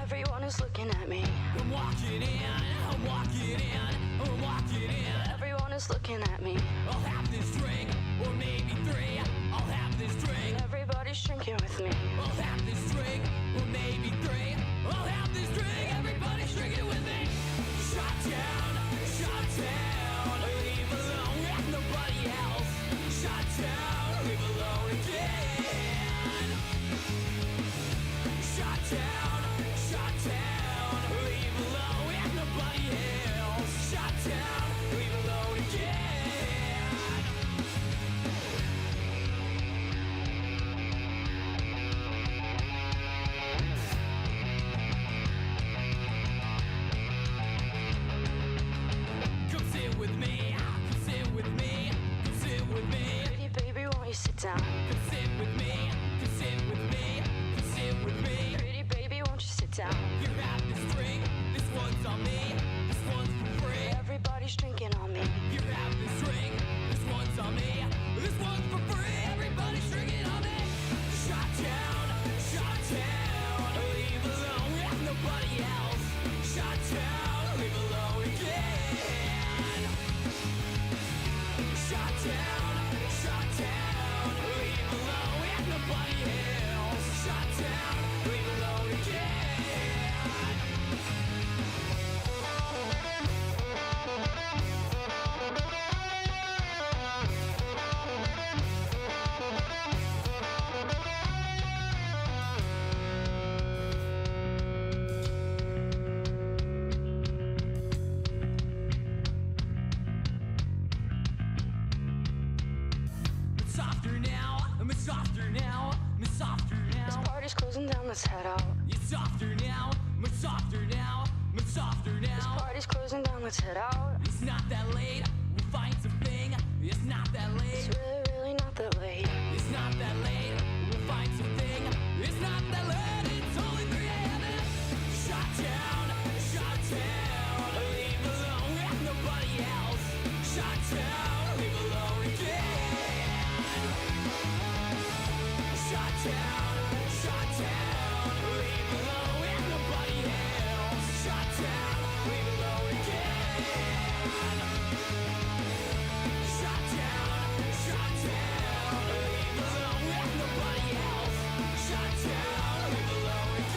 Everyone is looking at me. I'm walking in, I'm walking in, I'm walking in. Everyone is looking at me. I'll have this drink, or maybe three. I'll have this drink. Everybody's drinking with me. I'll have this drink, or maybe three. I'll have this drink. Everybody's drinking with me. Shut down, leave alone with nobody else. Shut down, leave alone again. Shut down, leave alone with nobody else. Shut down, leave alone again. Come sit with me, come sit with me, come sit with me. Pretty baby, won't you sit down? Come sit with me, come sit with me, come sit with me. Pretty baby, won't you sit down? You have this drink, this one's on me, this one's for free. Everybody's drinking on me. You have this drink, this one's on me, this one's for free. Everybody's drinking on me. Shut down, leave alone with nobody else. Shut down, leave alone again. Shut down, leave alone with nobody else. Shut down, leave alone again. It's softer now, it's softer now, it's softer now. Party's closing down, let's head out. It's softer now, it's softer now, it's softer now. Party's closing down, let's head out. It's not that late, we'll find something. It's not that late, It's really not that late. it's not that late, we'll find something. It's not that late, it's only 3 a.m. Shut down, leave alone with nobody else. Shut down, leave alone again. Shut down, leave alone with nobody else. Shut down, leave alone again. Shut down, leave alone with nobody else. Shut down, leave alone again.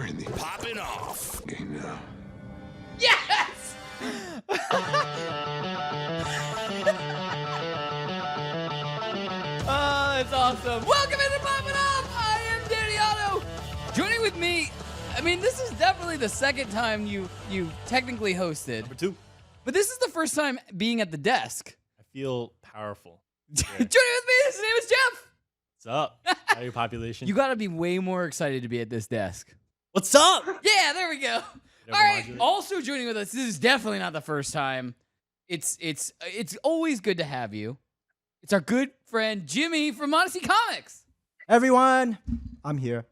We're in the Poppin' Off. game now. Yes! Oh, that's awesome. Welcome into Poppin' Off. I am Danny Otto. Joining with me, I mean, this is definitely the second time you technically hosted. Number 2. But this is the first time being at the desk. I feel powerful. Joining with me, his name is Jeff. What's up? How are your population? You got to be way more excited to be at this desk. What's up? Yeah, there we go. Never All right. modulate. Also joining with us, this is definitely not the first time. It's always good to have you. It's our good friend Jimmy from Modesty Comics. Everyone, I'm here.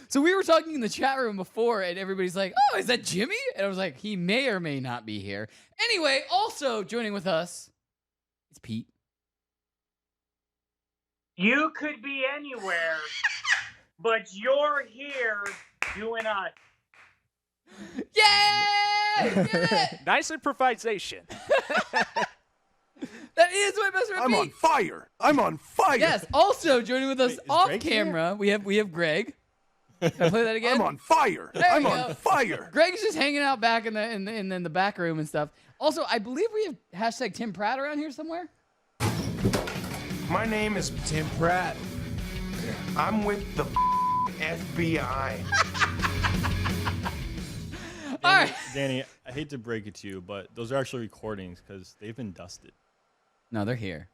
So we were talking in the chat room before, and everybody's like, "Oh, is that Jimmy?" And I was like, "He may or may not be here." Anyway, also joining with us, it's Pete. You could be anywhere, but you're here doing us. Yay! Get it? Nice improvisation. That is my best friend I'm on Pete. fire. I'm on fire. Yes. Also joining with us Wait, is off Greg camera, we have Greg. Can I play that again? I'm on fire. There I'm we on go. fire. Greg's just hanging out back in the back room and stuff. Also, I believe we have hashtag Tim Pratt around here somewhere. My name is Tim Pratt. I'm with the FBI. All right. Danny, I hate to break it to you, but those are actually recordings because they've been dusted. No, they're here.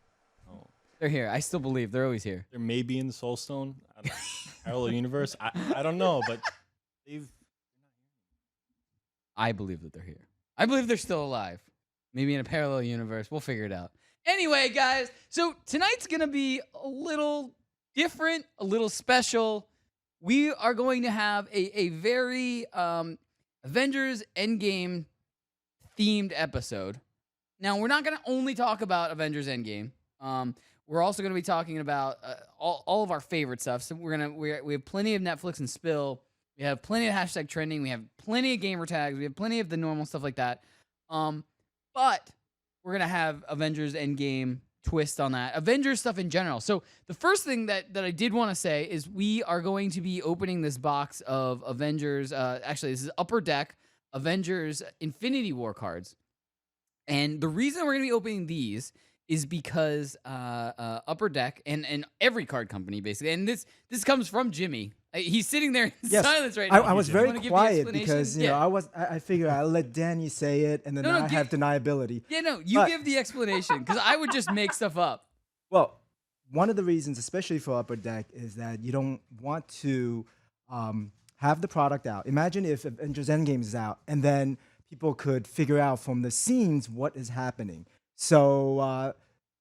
Oh. They're here. I still believe they're always here. They're maybe in the Soul Stone, I don't know, parallel universe. I don't know, but they've. I believe that they're here. I believe they're still alive. Maybe in a parallel universe. We'll figure it out. Anyway, guys, so tonight's going to be a little different, a little special. We are going to have a very Avengers Endgame themed episode. Now, we're not going to only talk about Avengers Endgame. We're also going to be talking about all of our favorite stuff. So we have plenty of Netflix and Spill. We have plenty of hashtag trending. We have plenty of gamer tags. We have plenty of the normal stuff like that. But we're going to have Avengers Endgame twist on that. Avengers stuff in general. So the first thing that I did want to say is we are going to be opening this box of Avengers. Actually, this is Upper Deck Avengers Infinity War cards. And the reason we're going to be opening these is because Upper Deck and every card company, basically, and this comes from Jimmy. He's sitting there in silence right now. I was You very wanna give the quiet explanation? because I figured I'll let Danny say it, and then No, I have deniability. Yeah, no, you But- give the explanation because I would just make stuff up. Well, one of the reasons, especially for Upper Deck, is that you don't want to have the product out. Imagine if Avengers Endgame is out, and then people could figure out from the scenes what is happening. So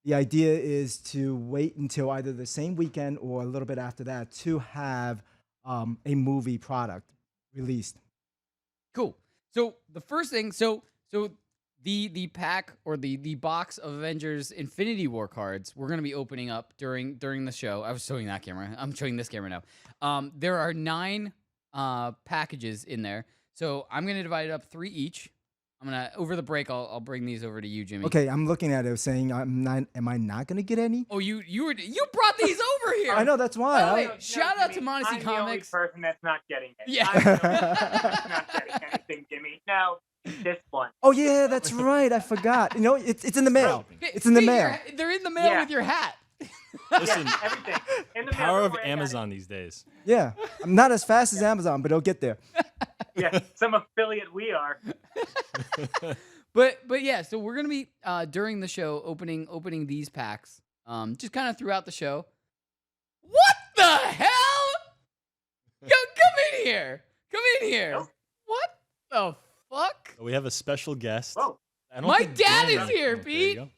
the idea is to wait until either the same weekend or a little bit after that to have a movie product released. Cool. So the first thing, so the pack or the box of Avengers Infinity War cards we're going to be opening up during the show. I was showing that camera. I'm showing this camera now. There are 9 packages in there. So I'm going to divide it up 3 each. I'm going to over the break I'll bring these over to you, Jimmy. Okay, I'm looking at it saying am I not going to get any? Oh, you brought these over here. I know, that's why. By the way, No, shout out to Jimmy, Modesty I'm Comics. the only person that's not getting it. Yeah. I'm the only person that's not getting anything, Jimmy. No, this one. Oh yeah, that's right. I forgot. You know, it's in the mail. It's in the Pete, mail. They're in the mail Yeah. with your hat. Listen, Yeah, everything. In the power mail, of don't worry, I got Amazon these days. Yeah, I'm not as fast as Amazon, but it'll get there. it. Yeah, some affiliate we are. But yeah, so we're gonna be during the show opening these packs, just kind of throughout the show. What the hell? Yo, come in here! Come in here! Nope. What the fuck? We have a special guest. Whoa. I don't My think dad Danny- is here, Oh, there you Pete. go.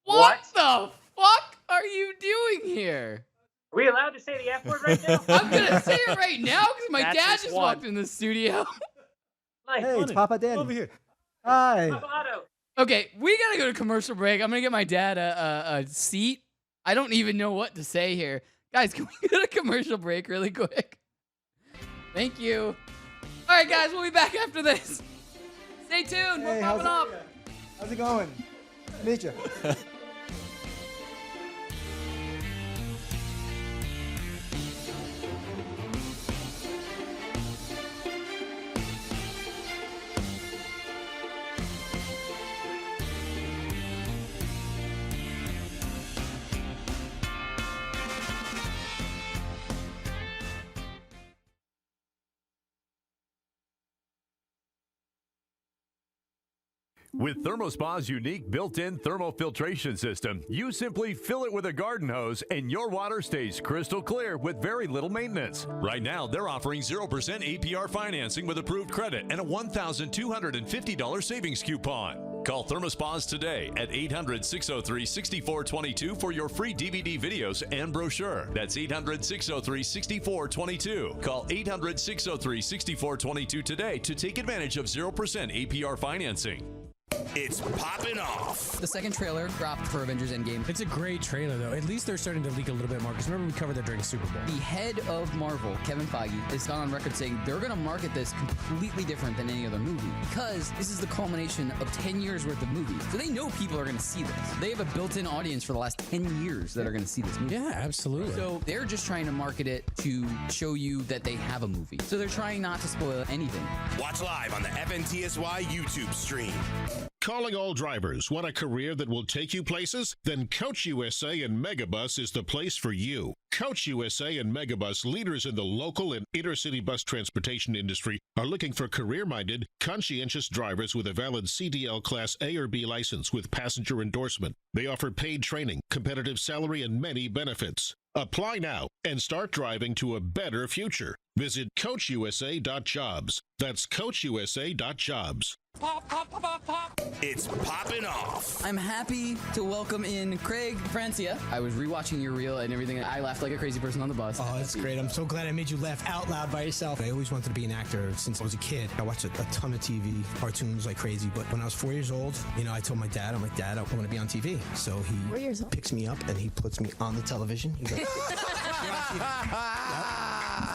What the fuck are you doing here? Are we allowed to say the F word right now? I'm gonna say it right now because my That's dad his just one. walked in the studio. Like, Hey, it's Papa Danny. Over here. Hi. Papa Otto. Okay, we gotta go to commercial break. I'm gonna get my dad a seat. I don't even know what to say here. Guys, can we go to commercial break really quick? Thank you. All right, guys, we'll be back after this. Stay tuned. We're Hey, popping up. How's it going? Meet you. With ThermoSpa's unique built-in thermal filtration system, you simply fill it with a garden hose and your water stays crystal clear with very little maintenance. Right now, they're offering 0% APR financing with approved credit and a $1,250 savings coupon. Call ThermoSpas today at 800-603-6422 for your free DVD videos and brochure. That's 800-603-6422. Call 800-603-6422 today to take advantage of 0% APR financing. It's Poppin' Off. The second trailer dropped for Avengers Endgame. It's a great trailer, though. At least they're starting to leak a little bit more, because remember we covered that during Super Bowl. The head of Marvel, Kevin Feige, has gone on record saying they're going to market this completely different than any other movie, because this is the culmination of 10 years worth of movies. So they know people are going to see this. They have a built-in audience for the last 10 years that are going to see this movie. Yeah, absolutely. So they're just trying to market it to show you that they have a movie. So they're trying not to spoil anything. Watch live on the FNTSY YouTube stream. Calling all drivers. Want a career that will take you places? Then Coach USA and Megabus is the place for you. Coach USA and Megabus, leaders in the local and intercity bus transportation industry, are looking for career-minded, conscientious drivers with a valid CDL Class A or B license with passenger endorsement. They offer paid training, competitive salary, and many benefits. Apply now and start driving to a better future. Visit CoachUSA.jobs. That's CoachUSA.jobs. Pop, pop, pop, pop, pop. It's Poppin' Off. I'm happy to welcome in Craig Francia. I was rewatching your reel and everything. I laughed like a crazy person on the bus. Oh, that's great. I'm so glad I made you laugh out loud by yourself. I always wanted to be an actor since I was a kid. I watched a ton of TV, cartoons like crazy. But when I was 4 years old, I told my dad, I'm like, Dad, I want to be on TV. So he picks me up and he puts me on the television. He's like,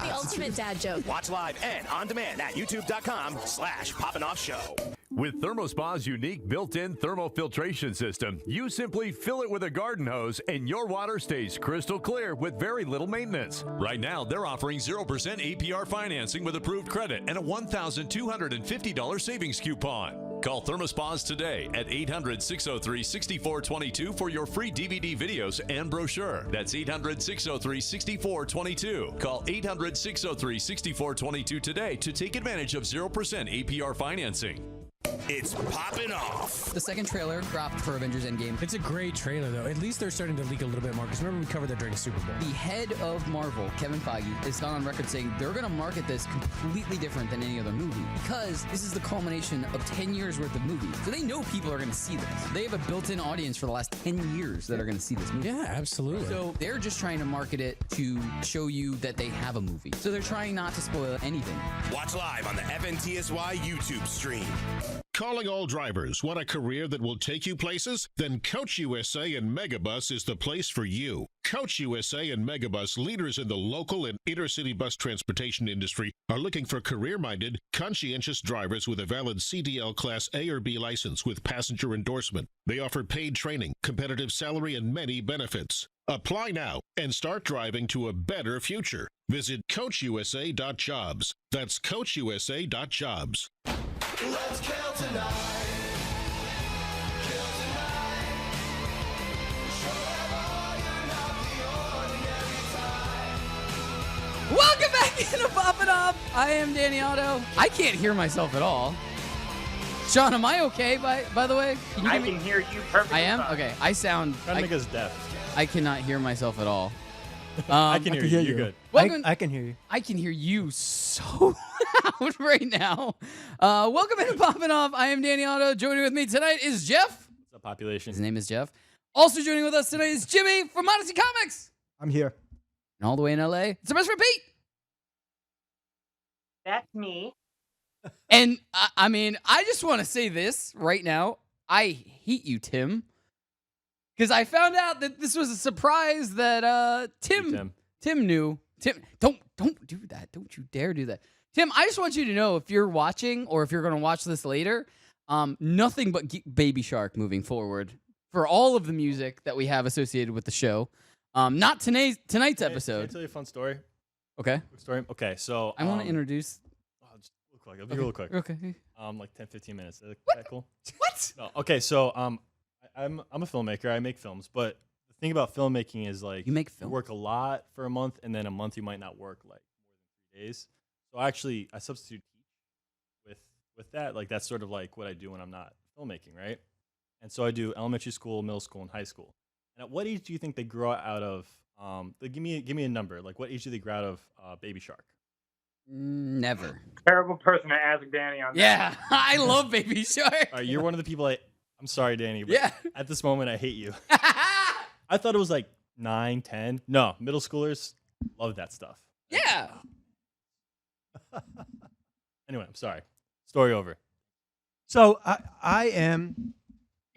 The ultimate dad joke. Watch live and on demand at youtube.com/poppinoffshow. With ThermoSpa's unique built-in thermal filtration system, you simply fill it with a garden hose and your water stays crystal clear with very little maintenance. Right now, they're offering 0% APR financing with approved credit and a $1,250 savings coupon. Call ThermoSpas today at 800-603-6422 for your free DVD videos and brochure. That's 800-603-6422. Call 800-603-6422 today to take advantage of 0% APR financing. It's Poppin' Off. The second trailer dropped for Avengers Endgame. It's a great trailer, though. At least they're starting to leak a little bit more, because remember we covered that during Super Bowl. The head of Marvel, Kevin Feige, has gone on record saying they're going to market this completely different than any other movie, because this is the culmination of 10 years worth of movies. So they know people are going to see this. They have a built-in audience for the last 10 years that are going to see this movie. Yeah, absolutely. So they're just trying to market it to show you that they have a movie. So they're trying not to spoil anything. Watch live on the FNTSY YouTube stream. Calling all drivers. Want a career that will take you places? Then Coach USA and Megabus is the place for you. Coach USA and Megabus, leaders in the local and intercity bus transportation industry, are looking for career-minded, conscientious drivers with a valid CDL Class A or B license with passenger endorsement. They offer paid training, competitive salary, and many benefits. Apply now and start driving to a better future. Visit CoachUSA.jobs. That's CoachUSA.jobs. Let's kill tonight. Kill tonight. Show them all you're not the ordinary type. Welcome back into Poppin' Off. I am Danny Otto. I can't hear myself at all. Sean, am I okay, by the way? I can hear you perfectly. I am? fine. Okay. I sound... Trying to make us deaf. I cannot hear myself at all. I can hear you. You're good. I can hear you. I can hear you so loud right now. Welcome into Poppin' Off. I am Danny Otto. Joining with me tonight is Jeff. What's up, population? His name is Jeff. Also joining with us tonight is Jimmy from Odyssey Comics. I'm here. And all the way in LA, it's our best friend Pete. That's me. And I mean, I just want to say this right now. I hate you, Tim. Because I found out that this was a surprise that Tim knew. Tim, don't do that. Don't you dare do that. Tim, I just want you to know, if you're watching or if you're going to watch this later, nothing but Baby Shark moving forward for all of the music that we have associated with the show. Not tonight's episode. Can I tell you a fun story? Okay. Quick story. Okay, so I want to introduce. Just real quick. I'll be real quick. Okay. Like 10-15 minutes. Is that cool? What? No. Okay, so I'm a filmmaker. I make films, but the thing about filmmaking is like you make film. You work a lot for a month, and then a month you might not work like more than 3 days. So I substitute teach with that. Like that's sort of like what I do when I'm not filmmaking, right? And so I do elementary school, middle school, and high school. And at what age do you think they grow out of? Give me a number. Like, what age do they grow out of Baby Shark? Never. Terrible person to ask Danny on that. Yeah, I love Baby Shark. All right, you're one of the people I'm sorry, Danny, but Yeah. at this moment, I hate you. I thought it was like 9, 10. No, middle schoolers love that stuff. Yeah. Anyway, I'm sorry. Story over. So I am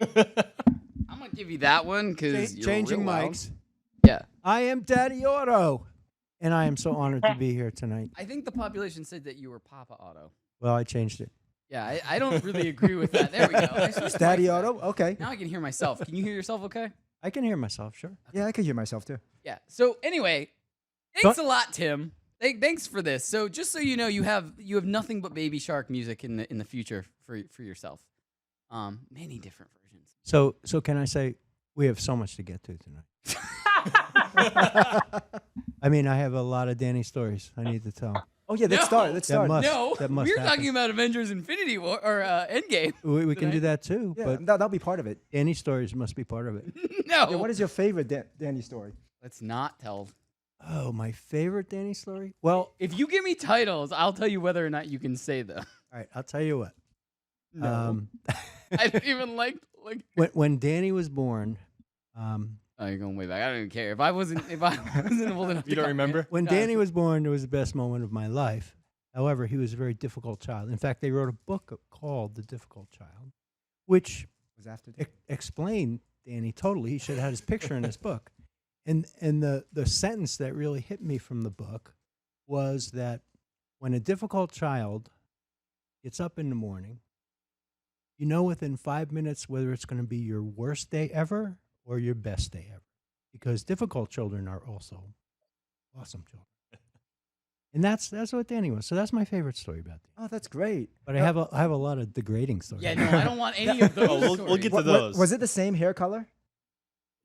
I'm gonna give you that one because changing real loud. mics. Yeah. I am Daddy Otto, and I am so honored to be here tonight. I think the population said that you were Papa Otto. Well, I changed it. Yeah, I don't really agree with that. There we go. I switched Daddy mics Otto? back. Okay. Now I can hear myself. Can you hear yourself okay? I can hear myself, sure. Yeah, I can hear myself too. Yeah. So anyway, thanks a lot, Tim. Thanks for this. So just so you know, you have nothing but Baby Shark music in the future for yourself. Many different versions. So can I say we have so much to get to tonight? I mean, I have a lot of Danny stories I need to tell. Oh yeah, let's start. Let's start. That must we're happen. talking about Avengers Infinity War or Endgame. We can do that too, Yeah, but that'll be part of it. Danny's stories must be part of it. No. Yeah, what is your favorite Danny story? Let's not tell. Oh, my favorite Danny story? Well, If you give me titles, I'll tell you whether or not you can say them. all right, I'll tell you what. No. I don't even like. When Danny was born, Oh, you're going way back. I don't even care. If I wasn't old enough. You don't remember? when Danny was born, it was the best moment of my life. However, he was a very difficult child. In fact, they wrote a book called The Difficult Child, which Was after explained Danny totally. He should have had his picture in this book. And the sentence that really hit me from the book was that when a difficult child gets up in the morning, you know within 5 minutes whether it's going to be your worst day ever or your best day ever. Because difficult children are also awesome children. And that's what Danny was. So that's my favorite story about Danny. Oh, that's great. But I have a lot of degrading stories. Yeah, no, I don't want any of those. We'll get to those. Was it the same hair color?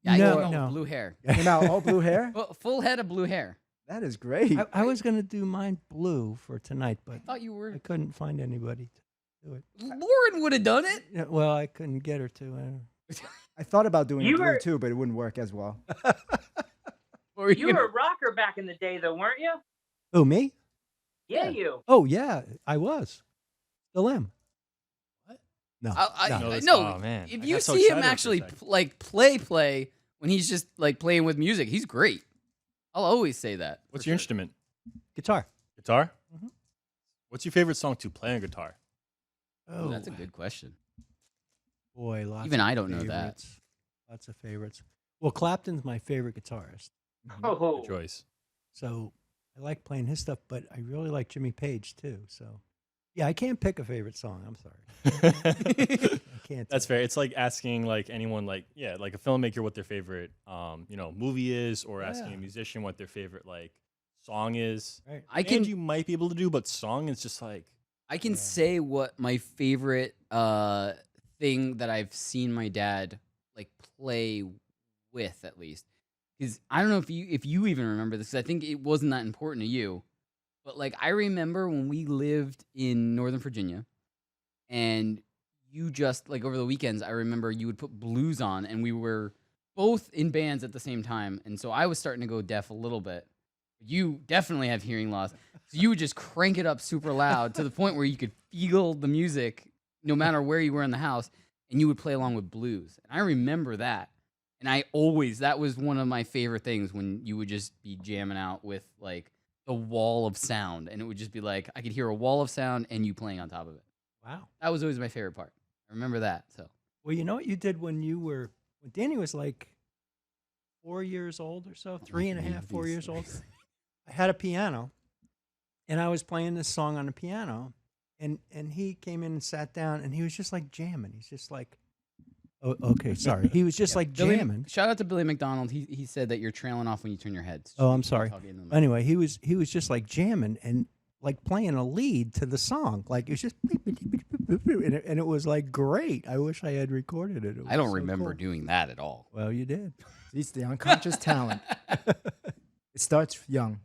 Yeah, No, no, no. blue hair. Came out all blue hair? Full head of blue hair. That is great. I was going to do mine blue for tonight, but I thought you were. I couldn't find anybody to do it. Lauren would have done it. Yeah, well, I couldn't get her to. I thought about doing You blue were- too, but it wouldn't work as well. You were a rocker back in the day, though, weren't you? Oh, me? Yeah, you. Oh, yeah, I was. Still am. What? No. No, Oh, man. if I you got so see him excited for a actually second. play when he's just like playing with music, he's great. I'll always say that. What's your instrument? Guitar. Guitar? Mhm. What's your favorite song to play on guitar? Oh, that's a good question. Boy, lots Even of I don't know that. favorites. Lots of favorites. Well, Clapton's my favorite guitarist. Oh, Good choice. So I like playing his stuff, but I really like Jimmy Page too. So yeah, I can't pick a favorite song. I'm sorry. I can't. That's fair. It's like asking like anyone like a filmmaker what their favorite movie is, or asking a musician what their favorite like song is. Right. You might be able to do, but song is just like I can say what my favorite thing that I've seen my dad like play with, at least. Because I don't know if you even remember this, 'cause I think it wasn't that important to you. But like I remember when we lived in Northern Virginia, and you just like over the weekends, I remember you would put blues on, and we were both in bands at the same time, and so I was starting to go deaf a little bit. You definitely have hearing loss, so you would just crank it up super loud to the point where you could feel the music no matter where you were in the house, and you would play along with blues. And I remember that. And that was one of my favorite things, when you would just be jamming out with like the wall of sound, and it would just be like, I could hear a wall of sound and you playing on top of it. Wow. That was always my favorite part. I remember that. So, Well, you know what you did when Danny was like 4 years old or so, 3.5, 4 years old. I had a piano, and I was playing this song on the piano, and he came in and sat down, and he was just like jamming. He's just like, oh, okay, sorry. He was just like jamming. Shout out to Billy McDonald. He said that you're trailing off when you turn your head. So Oh, I'm sorry. talk into the mic. Anyway, he was just like jamming and like playing a lead to the song. Like it was just and it was like great. I wish I had recorded it. I don't was so remember cool. doing that at all. Well, you did. It's the unconscious talent. It starts young,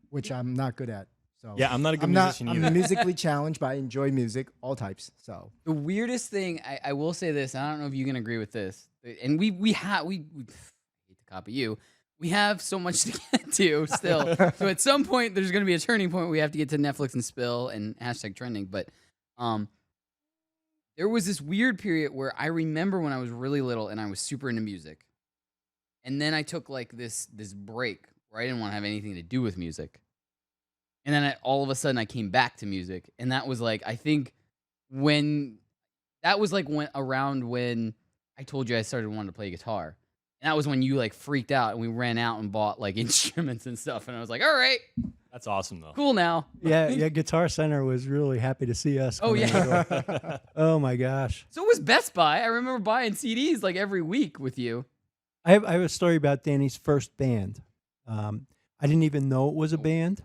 which I'm not good at. So Yeah, I'm not a good I'm musician I'm either. musically challenged, but I enjoy music, all types. So The weirdest thing, I will say this, and I don't know if you can agree with this, and we hate to copy you. We have so much to get to still. So at some point, there's going to be a turning point where we have to get to Netflix and Spill and hashtag trending. But there was this weird period where I remember when I was really little and I was super into music. And then I took like this break where I didn't want to have anything to do with music. And then all of a sudden I came back to music. And that was like, I think when around when I told you I started wanting to play guitar. And that was when you like freaked out and we ran out and bought like instruments and stuff. And I was like, all right, That's awesome, though. cool now. Yeah, Guitar Center was really happy to see us. Oh, come in yeah. the door. Oh my gosh. So was Best Buy. I remember buying CDs like every week with you. I have a story about Danny's first band. I didn't even know it was a band.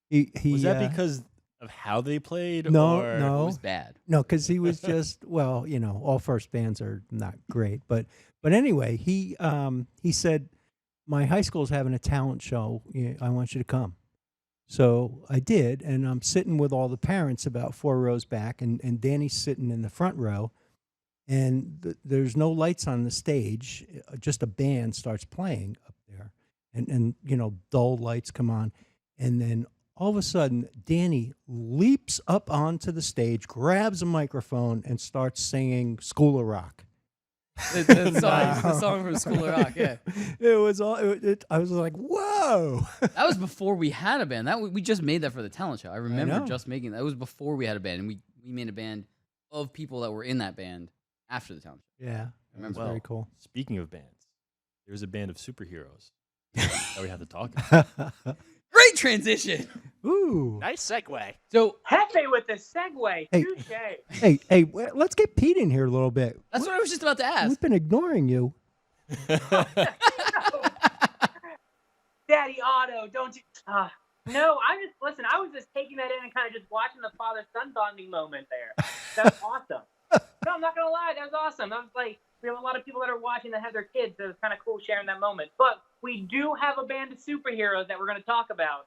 He Was that because of how they played? No, or? no, It was bad. No, because he was just well, all first bands are not great, but anyway, he said, my high school's having a talent show. I want you to come. So I did, and I'm sitting with all the parents about 4 rows back, and Danny's sitting in the front row, and there's no lights on the stage, just a band starts playing up there, and dull lights come on, and then all of a sudden, Danny leaps up onto the stage, grabs a microphone, and starts singing School of Rock. The song from School of Rock, yeah. It was all. I was like, "Whoa!" That was before we had a band. We just made that for the talent show. I remember know. just making that. It was before we had a band, and we made a band of people that were in that band after the talent show. Yeah, I remember. very cool. Speaking of bands, there's a band of superheroes that we have to talk about. Great transition. Ooh. Nice segue. So Hefe with the segue. Hey. Touche. Hey, let's get Pete in here a little bit. That's what I was just about to ask. We've been ignoring you. Daddy Otto, don't you? No, listen. I was just taking that in and kind of just watching the father-son bonding moment there. That's awesome. No, I'm not gonna lie, that was awesome. I was like, we have a lot of people that are watching that have their kids, so it's kind of cool sharing that moment. But we do have a band of superheroes that we're gonna talk about,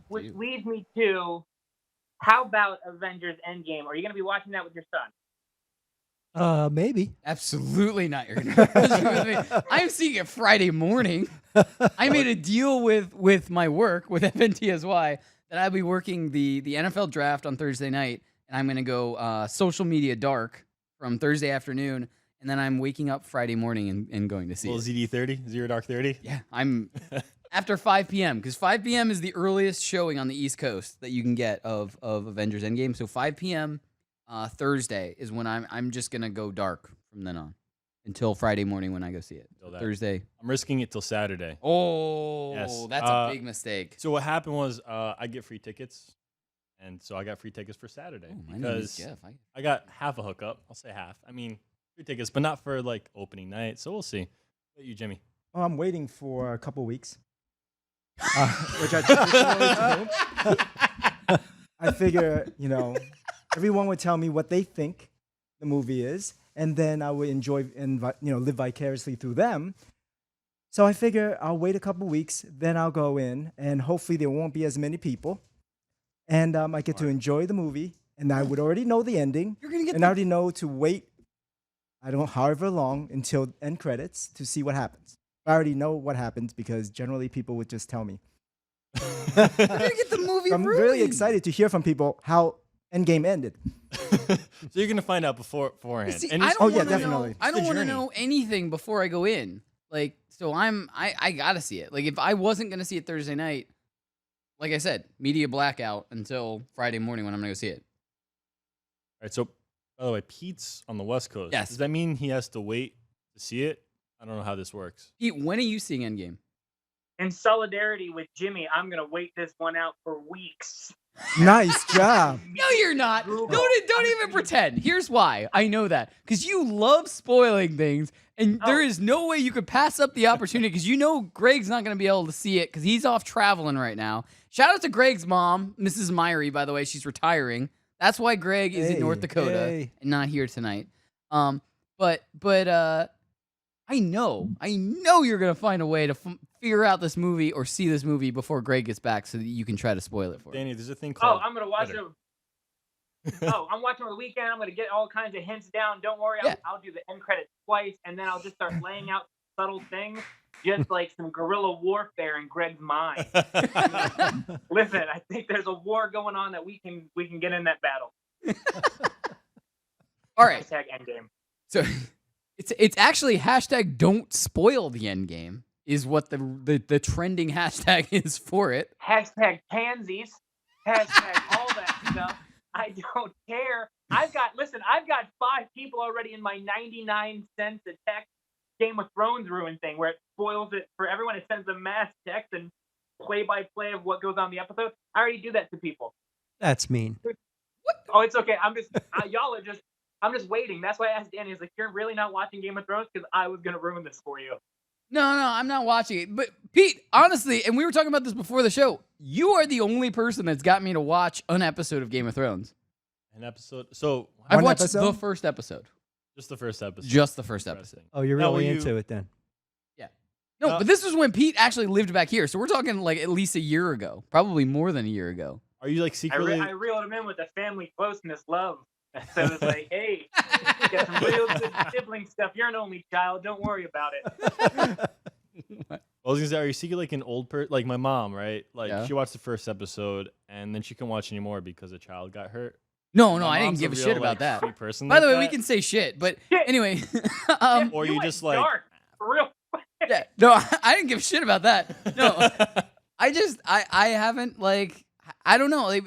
which leads me to, how about Avengers Endgame? Are you gonna be watching that with your son? Maybe. Absolutely not. You're gonna be watching with me. I'm seeing it Friday morning. I made a deal with my work with FNTSY that I'll be working the NFL draft on Thursday night, and I'm gonna go social media dark from Thursday afternoon, and then I'm waking up Friday morning and going to see Little it. ZD30, Zero Dark 30. Yeah, I'm after 5 p.m. because 5 p.m. is the earliest showing on the East Coast that you can get of Avengers Endgame. So 5 p.m. Thursday is when I'm just gonna go dark from then on until Friday morning when I go see it. Thursday. I'm risking it till Saturday. Oh, Yes. that's a big mistake. So what happened was I get free tickets, and so I got free tickets for Saturday my name is because Jeff. I got half a hookup. I'll say half. I mean, free tickets, but not for like opening night. So we'll see. What about you, Jimmy? Oh, I'm waiting for a couple weeks. Which I traditionally don't. I figure, everyone would tell me what they think the movie is, and then I would enjoy and live vicariously through them. So I figure I'll wait a couple weeks, then I'll go in, and hopefully there won't be as many people, and I get to enjoy the movie, and I would already know the ending, and I already know to wait. I don't know however long until end credits to see what happens. I already know what happens because generally people would just tell me. You're gonna get the movie. I'm ruined. really excited to hear from people how Endgame ended. So you're gonna find out beforehand. See, And I it's- don't yeah, wanna definitely. Know, I don't the want to journey. know anything before I go in. So I gotta see it. Like, if I wasn't gonna see it Thursday night, like I said, media blackout until Friday morning when I'm gonna go see it. All right. So by the way, Pete's on the West Coast. Yes. Does that mean he has to wait to see it? I don't know how this works. Pete, when are you seeing Endgame? In solidarity with Jimmy, I'm gonna wait this one out for weeks. Nice job. No, you're not. Don't even pretend. Here's why. I know that. Because you love spoiling things, and there is no way you could pass up the opportunity because you know Greg's not going to be able to see it because he's off traveling right now. Shout out to Greg's mom, Mrs. Myrie, by the way. She's retiring. That's why Greg is in North Dakota and not here tonight. But I know you're going to find a way to figure out this movie or see this movie before Greg gets back so that you can try to spoil it for me. Danny, there's a thing called. Oh, I'm gonna watch it. I'm watching on the weekend. I'm gonna get all kinds of hints down. Don't worry, I'll do the end credits twice, and then I'll just start laying out subtle things, just like some guerrilla warfare in Greg's mind. Listen, I think there's a war going on that we can get in that battle. All right. Hashtag Endgame. So it's actually hashtag don't spoil the end game is what the trending hashtag is for it. Hashtag pansies. Hashtag all that stuff. I don't care. I've got 5 people already in my 99 cents a text Game of Thrones ruin thing where it spoils it for everyone. It sends a mass text and play-by-play of what goes on in the episode. I already do that to people. That's mean. Oh, it's okay. I'm just waiting. That's why I asked Danny. He's like, you're really not watching Game of Thrones? Because I was going to ruin this for you. No, I'm not watching it. But Pete, honestly, and we were talking about this before the show, you are the only person that's got me to watch an episode of Game of Thrones. An episode? So I've watched the first episode. Just the first episode. Just the first episode. Oh, you're really into it then. Yeah. No, but this was when Pete actually lived back here. So we're talking like at least a year ago. Probably more than a year ago. Are you like secretly? I reeled him in with the family closeness love. So it's like, hey, you got some real good sibling stuff. You're an only child. Don't worry about it. I was gonna say, are you secretly like an old person? Like my mom, right? Like Yeah. she watched the first episode and then she couldn't watch anymore because a child got hurt. No, My I didn't mom's give a real, shit about like, that. sweet person By like the way, that. we can say shit, but anyway. Or you just like dark, for real. Yeah, no, I didn't give a shit about that. No, I haven't like, I don't know. Like,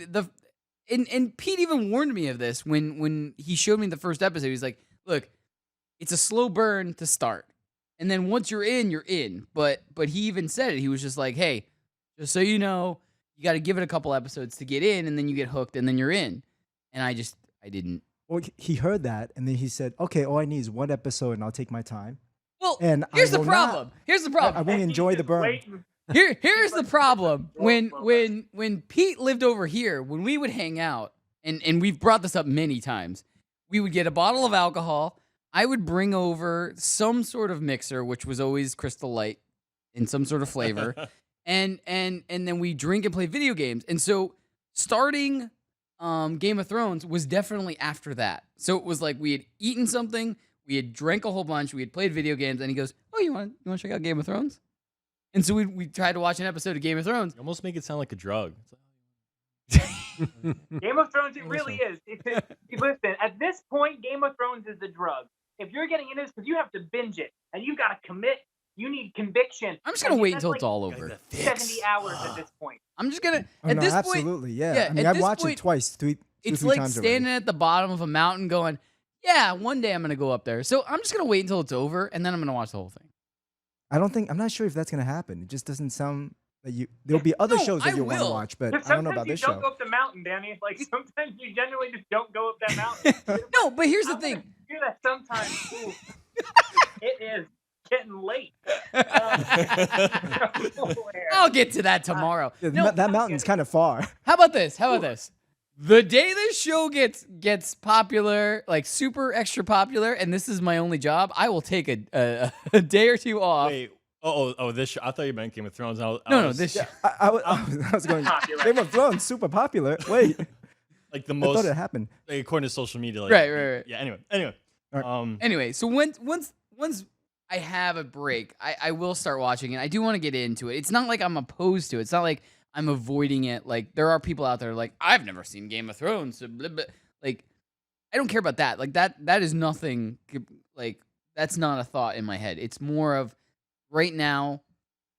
and Pete even warned me of this when he showed me the first episode. He's like, look, it's a slow burn to start. And then once you're in, you're in. But he even said it. He was just like, hey, just so you know, you got to give it a couple episodes to get in, and then you get hooked, and then you're in. And I didn't. Well, he heard that, and then he said, okay, all I need is one episode, and I'll take my time. Well, and here's I the will problem. not- Here's the problem. I won't enjoy the burn. Here's the problem. When Pete lived over here, when we would hang out, and we've brought this up many times, we would get a bottle of alcohol. I would bring over some sort of mixer, which was always Crystal Light in some sort of flavor. and then we drink and play video games. And so starting Game of Thrones was definitely after that. So it was like we had eaten something, we had drank a whole bunch, we had played video games, and he goes, "Oh, you want to check out Game of Thrones?" And so we tried to watch an episode of Game of Thrones. You almost make it sound like a drug. Game of Thrones, it really is. Listen, at this point, Game of Thrones is the drug. If you're getting into this, because you have to binge it, and you got to commit, you need conviction. I'm just going to wait until it's all over. 70 hours at this point. I'm just going to, Oh, at no, this absolutely, point. yeah. I mean, at I've this watched point, it twice, three It's three like times standing already. at the bottom of a mountain going, yeah, one day I'm going to go up there. So I'm just going to wait until it's over, and then I'm going to watch the whole thing. I'm not sure if that's going to happen. It just doesn't sound like there'll be other shows that you want to watch, but I don't know about this Sometimes you don't show. go up the mountain, Danny. Like, sometimes you genuinely just don't go up that mountain. No, but here's the thing. Do that sometimes. Ooh. It is getting late. I'll get to that tomorrow. Yeah, that mountain's kind of far. How about this? The day this show gets popular, like super extra popular, and this is my only job, I will take a day or two off. Wait, this show. I thought you meant Game of Thrones. This show. I was going, Game of Thrones, super popular. Wait. Like the I most. thought it happened. Like, according to social media. Like, Right. Yeah. Anyway. Anyway, so once I have a break, I will start watching it. I do want to get into it. It's not like I'm opposed to it. It's not like I'm avoiding it. Like, there are people out there like, I've never seen Game of Thrones. So blah, blah. Like, I don't care about that. Like, that is nothing. Like, that's not a thought in my head. It's more of right now,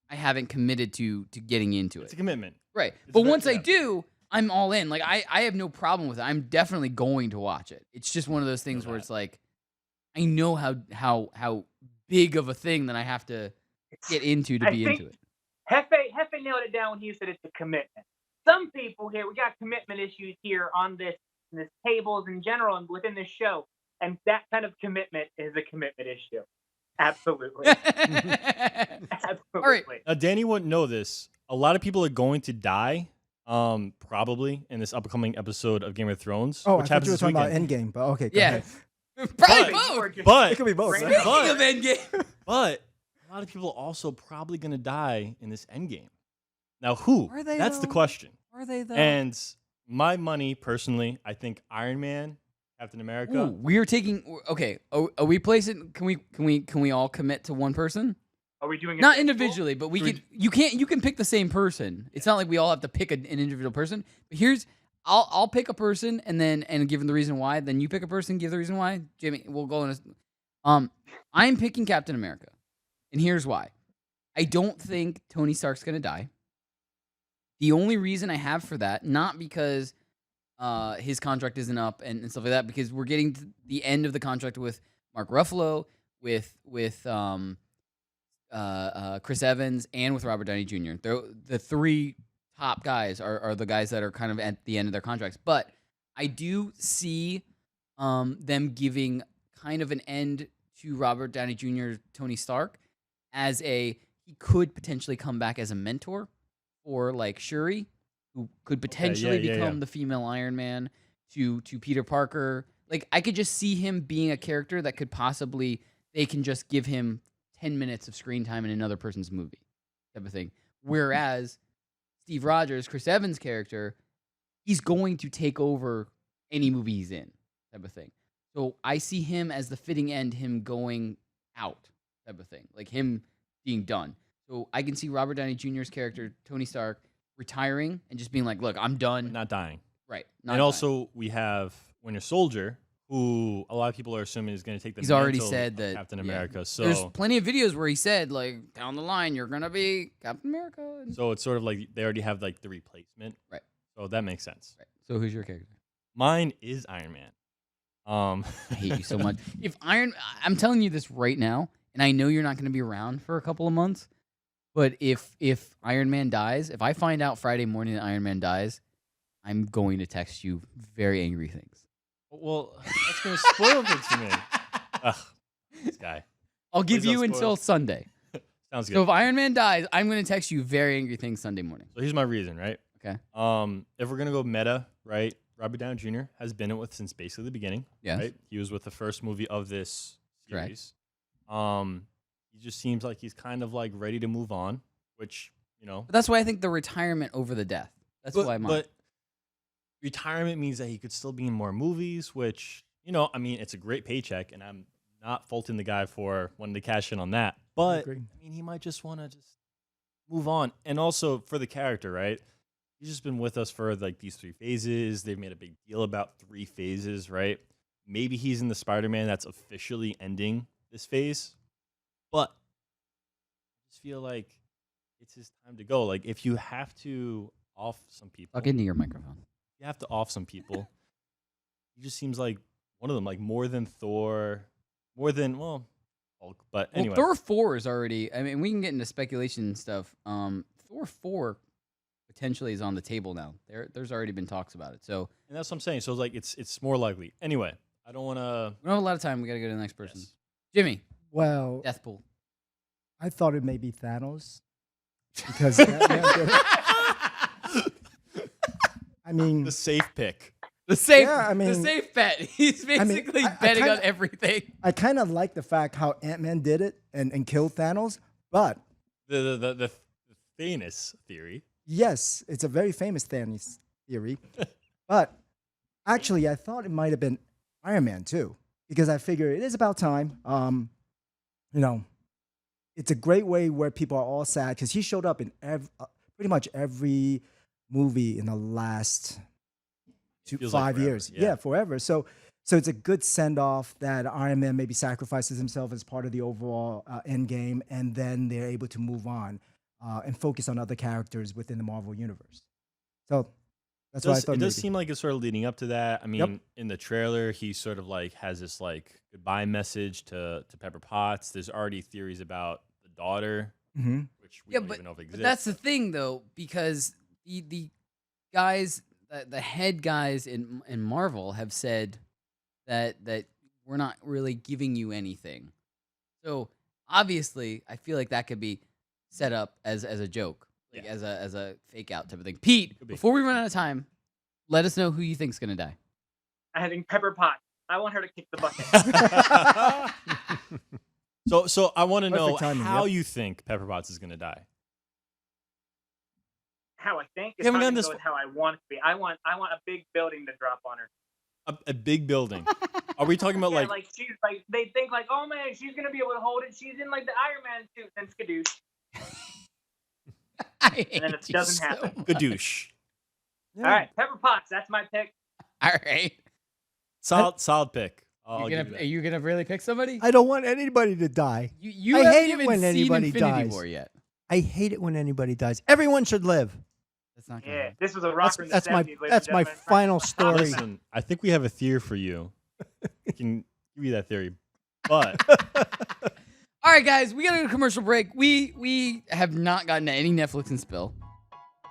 I haven't committed to getting into it. It's a commitment. Right. But once I do, I'm all in. Like, I have no problem with it. I'm definitely going to watch it. It's just one of those things where it's like, I know how big of a thing that I have to get into to be into it. Hefe nailed it down when he said it's a commitment. Some people here, we got commitment issues here on this tables in general and within this show, and that kind of commitment is a commitment issue. Absolutely. Absolutely. All right. Now, Danny wouldn't know this. A lot of people are going to die, probably in this upcoming episode of Game of Thrones. Oh, which I thought happens you were this talking weekend. about Endgame, but okay, go Yeah. ahead. Probably both. But It could be both. Speaking of Endgame. But a lot of people also probably going to die in this Endgame. Now, who? Are they, That's the though? question. Are they though? And my money, personally, I think Iron Man, Captain America. Ooh, we are taking. Okay, are we placing? Can we all commit to one person? Are we doing it Not fistful? individually, but we can. You can't. You can pick the same person. It's not like we all have to pick an individual person. But here's. I'll pick a person and give them the reason why. Then you pick a person, give the reason why. Jimmy, we'll go in. I'm picking Captain America, and here's why. I don't think Tony Stark's gonna die. The only reason I have for that, not because his contract isn't up and stuff like that, because we're getting to the end of the contract with Mark Ruffalo, with Chris Evans, and with Robert Downey Jr. The three top guys are the guys that are kind of at the end of their contracts. But I do see them giving kind of an end to Robert Downey Jr. Tony Stark as he could potentially come back as a mentor for like Shuri, who could potentially become the female Iron Man, to Peter Parker. Like I could just see him being a character that could possibly, they can just give him 10 minutes of screen time in another person's movie type of thing. Whereas Steve Rogers, Chris Evans' character, he's going to take over any movie he's in type of thing. So I see him as the fitting end, him going out type of thing, like him being done. So I can see Robert Downey Jr.'s character, Tony Stark, retiring and just being like, look, I'm done. Not dying. Right. And also we have Winter Soldier, who a lot of people are assuming is going to take the He's already mantle said of that Captain America. So there's plenty of videos where he said, like, down the line, you're going to be Captain America. So it's sort of like they already have like the replacement. Right. So that makes sense. Right. So who's your character? Mine is Iron Man. I hate you so much. I'm telling you this right now, and I know you're not going to be around for a couple of months, but if Iron Man dies, if I find out Friday morning that Iron Man dies, I'm going to text you very angry things. Well, that's going to spoil things for me. Ugh, this guy. I'll give Please don't you spoil. until Sunday. Sounds good. So if Iron Man dies, I'm going to text you very angry things Sunday morning. So here's my reason, right? Okay. If we're gonna go meta, right? Robert Downey Jr. has been with since basically the beginning. Yes. Right. He was with the first movie of this Correct. series. He just seems like he's kind of like ready to move on, which But that's why I think the retirement over the death. That's why I'm. But retirement means that he could still be in more movies, which I mean, it's a great paycheck, and I'm not faulting the guy for wanting to cash in on that. But I mean, he might just want to just move on, and also for the character, right? He's just been with us for like these 3 phases. They've made a big deal about 3 phases, right? Maybe he's in the Spider-Man that's officially ending this phase, but I just feel like it's his time to go. Like, if you have to off some people, Talk into your microphone. you have to off some people. He just seems like one of them, like more than Thor, more than Hulk. But anyway, Thor 4 is already. I mean, we can get into speculation and stuff. Thor 4 potentially is on the table now. There's already been talks about it. So, and that's what I'm saying. So like it's more likely. Anyway, I don't want to. we don't have a lot of time. We got to go to the next person. Yes. Jimmy. Well, Deathpool. I thought it may be Thanos because I mean, the safe pick. The safe. Yeah, I mean, the safe bet. He's basically betting on everything. I kind of like the fact how Ant-Man did it and killed Thanos, but the Thanos theory. Yes, it's a very famous Thanos theory. But actually, I thought it might have been Iron Man too, because I figure it is about time. It's a great way where people are all sad because he showed up in pretty much every movie in the last 5 years. Yeah, forever. So it's a good send off that Iron Man maybe sacrifices himself as part of the overall Endgame, and then they're able to move on. And focus on other characters within the Marvel universe. So that's why I thought it does seem like it's sort of leading up to that. I mean, in the trailer, he sort of like has this like goodbye message to Pepper Potts. There's already theories about the daughter, which we don't even know if exists. But that's the thing, though, because the guys, the head guys in Marvel have said that we're not really giving you anything. So obviously, I feel like that could be set up as a joke, like as a fake out type of thing. Pete, before we run out of time, let us know who you think's gonna die. I think Pepper Potts. I want her to kick the bucket. So I want to know Perfect timing, how yep. you think Pepper Potts is going to die. How I think We is haven't not done gonna this go with how I want it to be. I want a big building to drop on her. A big building. Are we talking about Yeah, like she's like they think like, oh man, she's gonna be able to hold it. She's in like the Iron Man suit, and skadoosh. And then it doesn't happen. Gadoosh? All right, Pepper Potts. That's my pick. All right. Solid pick. I'll Are give you that. you gonna really pick somebody? I don't want anybody to die. You I haven't hate it even when seen anybody Infinity dies. War yet. I hate it when anybody dies. Everyone should live. That's not Yeah, this was a rocker in the That's 70s. my ladies that's and my gentlemen. final story. Listen, I think we have a theory for you. We can give you that theory, but All right, guys, we got to go to commercial break. We have not gotten to any Netflix and spill.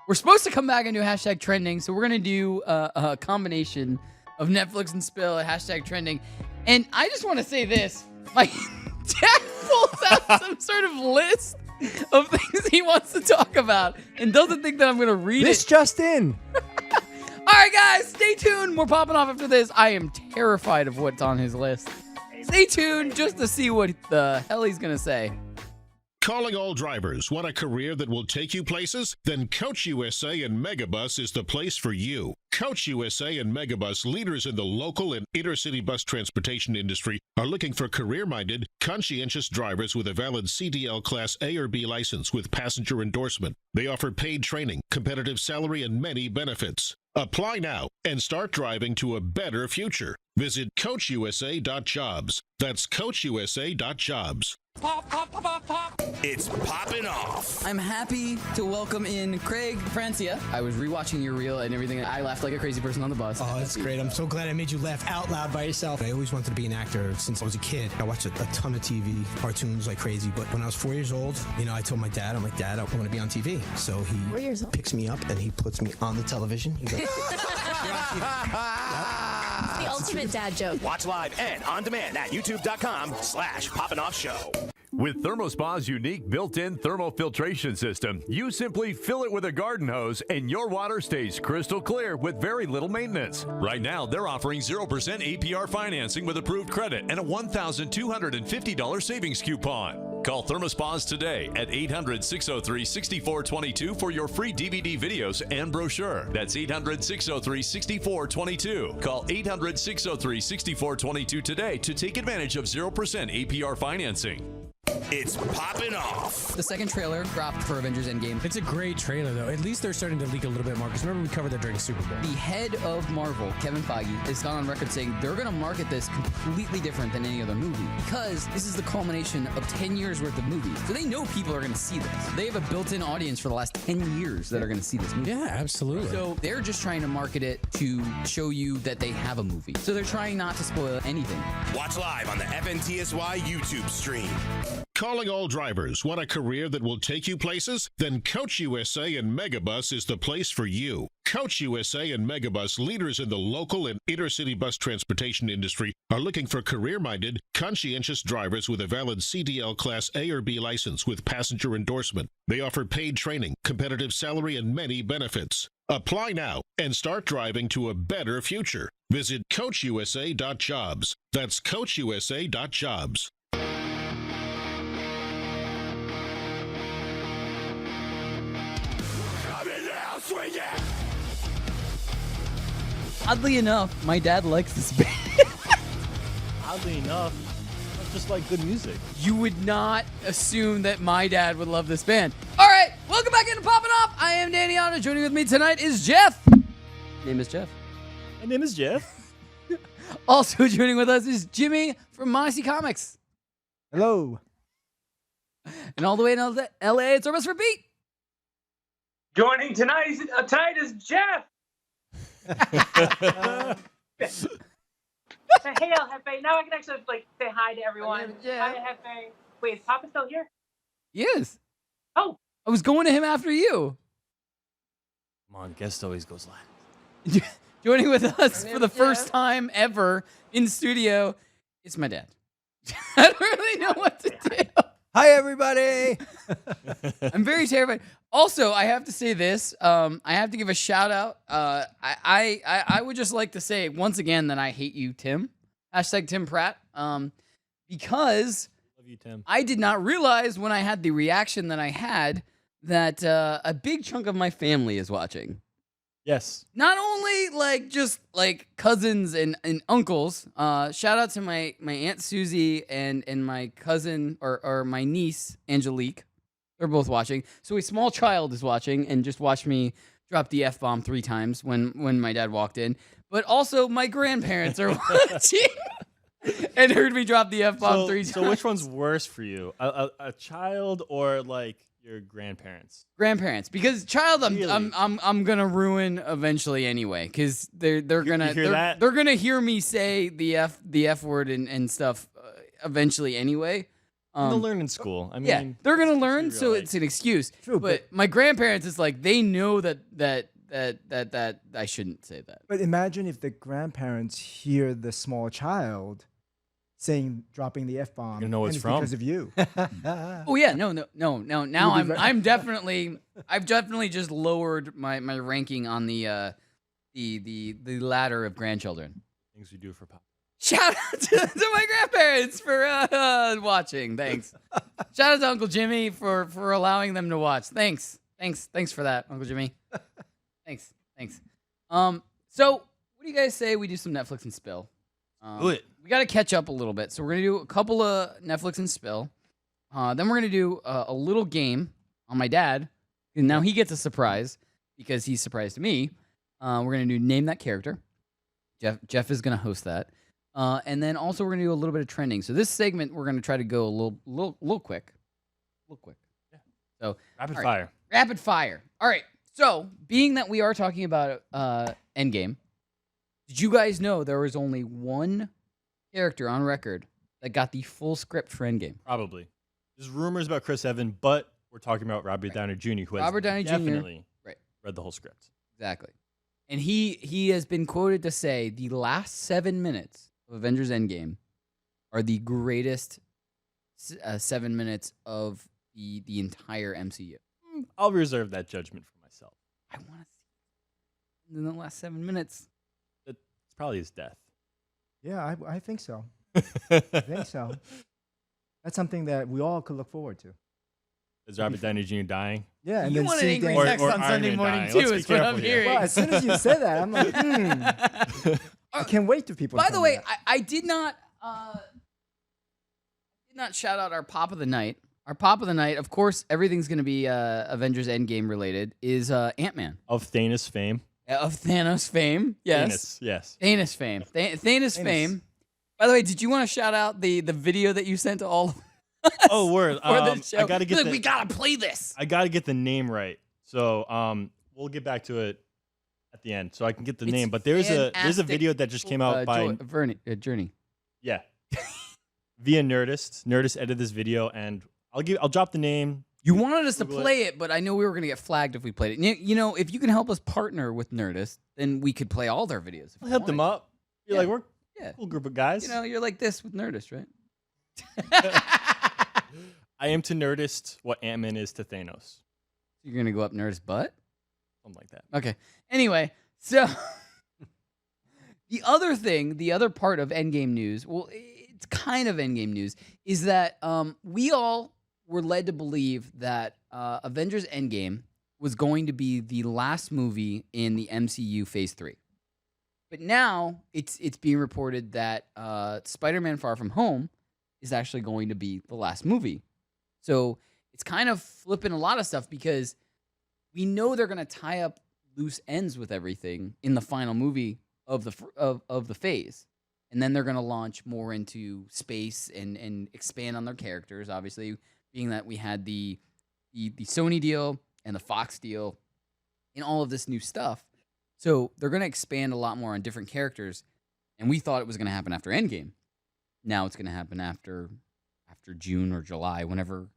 We're supposed to come back and do hashtag trending, so we're gonna do a combination of Netflix and spill and hashtag trending. And I just want to say this: my dad pulls out some sort of list of things he wants to talk about and doesn't think that I'm gonna read This it. just in. All right, guys, stay tuned. We're popping off after this. I am terrified of what's on his list. Stay tuned just to see what the hell he's gonna say. Calling all drivers. Want a career that will take you places? Then Coach USA and Megabus is the place for you. Coach USA and Megabus, leaders in the local and intercity bus transportation industry, are looking for career-minded, conscientious drivers with a valid CDL Class A or B license with passenger endorsement. They offer paid training, competitive salary, and many benefits. Apply now and start driving to a better future. Visit CoachUSA.jobs. That's CoachUSA.jobs. Pop, pop, pop, pop, pop. It's Poppin' Off. I'm happy to welcome in Craig Francia. I was rewatching your reel and everything. I laughed like a crazy person on the bus. Oh, that's great. I'm so glad I made you laugh out loud by yourself. I always wanted to be an actor since I was a kid. I watched a ton of TV, cartoons like crazy. But when I was 4 years old, I told my dad, I'm like, Dad, I want to be on TV. So he picks me up and he puts me on the television. He goes, The ultimate dad joke. Watch live and on demand at youtube.com/poppinoffshow. With ThermoSpa's unique built-in thermal filtration system, you simply fill it with a garden hose and your water stays crystal clear with very little maintenance. Right now, they're offering 0% APR financing with approved credit and a $1,250 savings coupon. Call ThermoSpas today at 800-603-6422 for your free DVD videos and brochure. That's 800-603-6422. Call 800-603-6422 today to take advantage of 0% APR financing. It's Poppin' Off. The second trailer dropped for Avengers Endgame. It's a great trailer, though. At least they're starting to leak a little bit more, because remember we covered that during Super Bowl. The head of Marvel, Kevin Feige, has gone on record saying they're going to market this completely different than any other movie because this is the culmination of 10 years worth of movies. So they know people are going to see this. They have a built-in audience for the last 10 years that are going to see this movie. Yeah, absolutely. So they're just trying to market it to show you that they have a movie. So they're trying not to spoil anything. Watch live on the FNTSY YouTube stream. Calling all drivers. Want a career that will take you places? Then Coach USA and Megabus is the place for you. Coach USA and Megabus, leaders in the local and intercity bus transportation industry, are looking for career-minded, conscientious drivers with a valid CDL Class A or B license with passenger endorsement. They offer paid training, competitive salary, and many benefits. Apply now and start driving to a better future. Visit CoachUSA.jobs. That's CoachUSA.jobs. Oddly enough, my dad likes this band. Oddly enough, I just like good music. You would not assume that my dad would love this band. All right, welcome back into Poppin' Off. I am Danny Otto. Joining with me tonight is Jeff. Name is Jeff. My name is Jeff. Also joining with us is Jimmy from Moxie Comics. Hello. And all the way in LA, it's our best for Pete. Joining tonight is Jeff. Hey, El Jefe. Now I can actually say hi to everyone. Hi, Jefe. Wait, is Papa still here? Yes. Oh. I was going to him after you. Come on, guest always goes last. Joining with us for the first time ever in studio, it's my dad. I don't really know what to do. Hi, everybody. I'm very terrified. Also, I have to say this. I have to give a shout out. I would just like to say once again that I hate you, Tim. Hashtag Tim Pratt. Because Love you, Tim. I did not realize when I had the reaction that I had that a big chunk of my family is watching. Yes. Not only just cousins and uncles. Shout out to my Aunt Susie and my cousin or my niece Angelique. They're both watching. So a small child is watching and just watched me drop the F-bomb 3 times when my dad walked in. But also my grandparents are watching and heard me drop the F-bomb 3 times. So which one's worse for you? A child or your grandparents? Grandparents, because child Really? I'm gonna ruin eventually anyway, because they're gonna hear that? they're gonna hear me say the F word and stuff eventually anyway. They'll learn in school. I mean, yeah, they're gonna learn, so it's an excuse. True, but my grandparents, it's like they know that I shouldn't say that. But imagine if the grandparents hear the small child dropping the F-bomb. You know it's from. Because of you. Oh yeah, no. Now I've definitely just lowered my ranking on the ladder of grandchildren. Things we do for Pop. Shout out to my grandparents for watching. Thanks. Shout out to Uncle Jimmy for allowing them to watch. Thanks for that, Uncle Jimmy. Thanks. So what do you guys say we do some Netflix and spill? Do it. We got to catch up a little bit. So we're going to do a couple of Netflix and spill. Then we're going to do a little game on my dad. And now he gets a surprise because he surprised me. We're going to do Name That Character. Jeff is going to host that. And then also we're going to do a little bit of trending. So this segment, we're going to try to go a little quick. Yeah. So Rapid fire. All right. So being that we are talking about Endgame, did you guys know there was only one character on record that got the full script for Endgame? Probably. There's rumors about Chris Evans, but we're talking about Robert Downey Jr., who has definitely read the whole script. Exactly. And he has been quoted to say the last 7 minutes of Avengers Endgame are the greatest 7 minutes of the entire MCU. I'll reserve that judgment for myself. I want to see in the last 7 minutes. It's probably his death. Yeah, I think so. I think so. That's something that we all could look forward to. Is Robert Downey Jr. dying? Yeah, and you then want an see angry Dan- text on Sunday morning too, is what I'm hearing. Well, as soon as you said that, I'm like, I can't wait for people. By to the tell way, me that. I did not shout out our pop of the night. Our pop of the night, of course, everything's going to be Avengers Endgame related, is Ant-Man. Of Thanos fame. Of Thanos fame, yes. Thanos, yes. Thanos fame. Thanos fame. By the way, did you want to shout out the video that you sent to all of us? Oh, word. For the show? I gotta get we got to play this. I got to get the name right. So we'll get back to it at the end so I can get the name. But there's a video that just came out by Journey. Yeah. Via Nerdist. Nerdist edited this video, and I'll drop the name. You wanted us to play it, but I know we were going to get flagged if we played it. You know, if you can help us partner with Nerdist, then we could play all their videos. I'll hit them up. You're like, we're a cool group of guys. You know, you're like this with Nerdist, right? I am to Nerdist what Ant-Man is to Thanos. You're going to go up Nerdist butt? Something like that. Okay. Anyway, so the other part of Endgame news, well, it's kind of Endgame news, is that we all were led to believe that Avengers Endgame was going to be the last movie in the MCU Phase 3. But now it's being reported that Spider-Man Far From Home is actually going to be the last movie. So it's kind of flipping a lot of stuff because we know they're going to tie up loose ends with everything in the final movie of the phase. And then they're going to launch more into space and expand on their characters, obviously, being that we had the Sony deal and the Fox deal and all of this new stuff. So they're going to expand a lot more on different characters. And we thought it was going to happen after Endgame. Now it's going to happen after June or July, whenever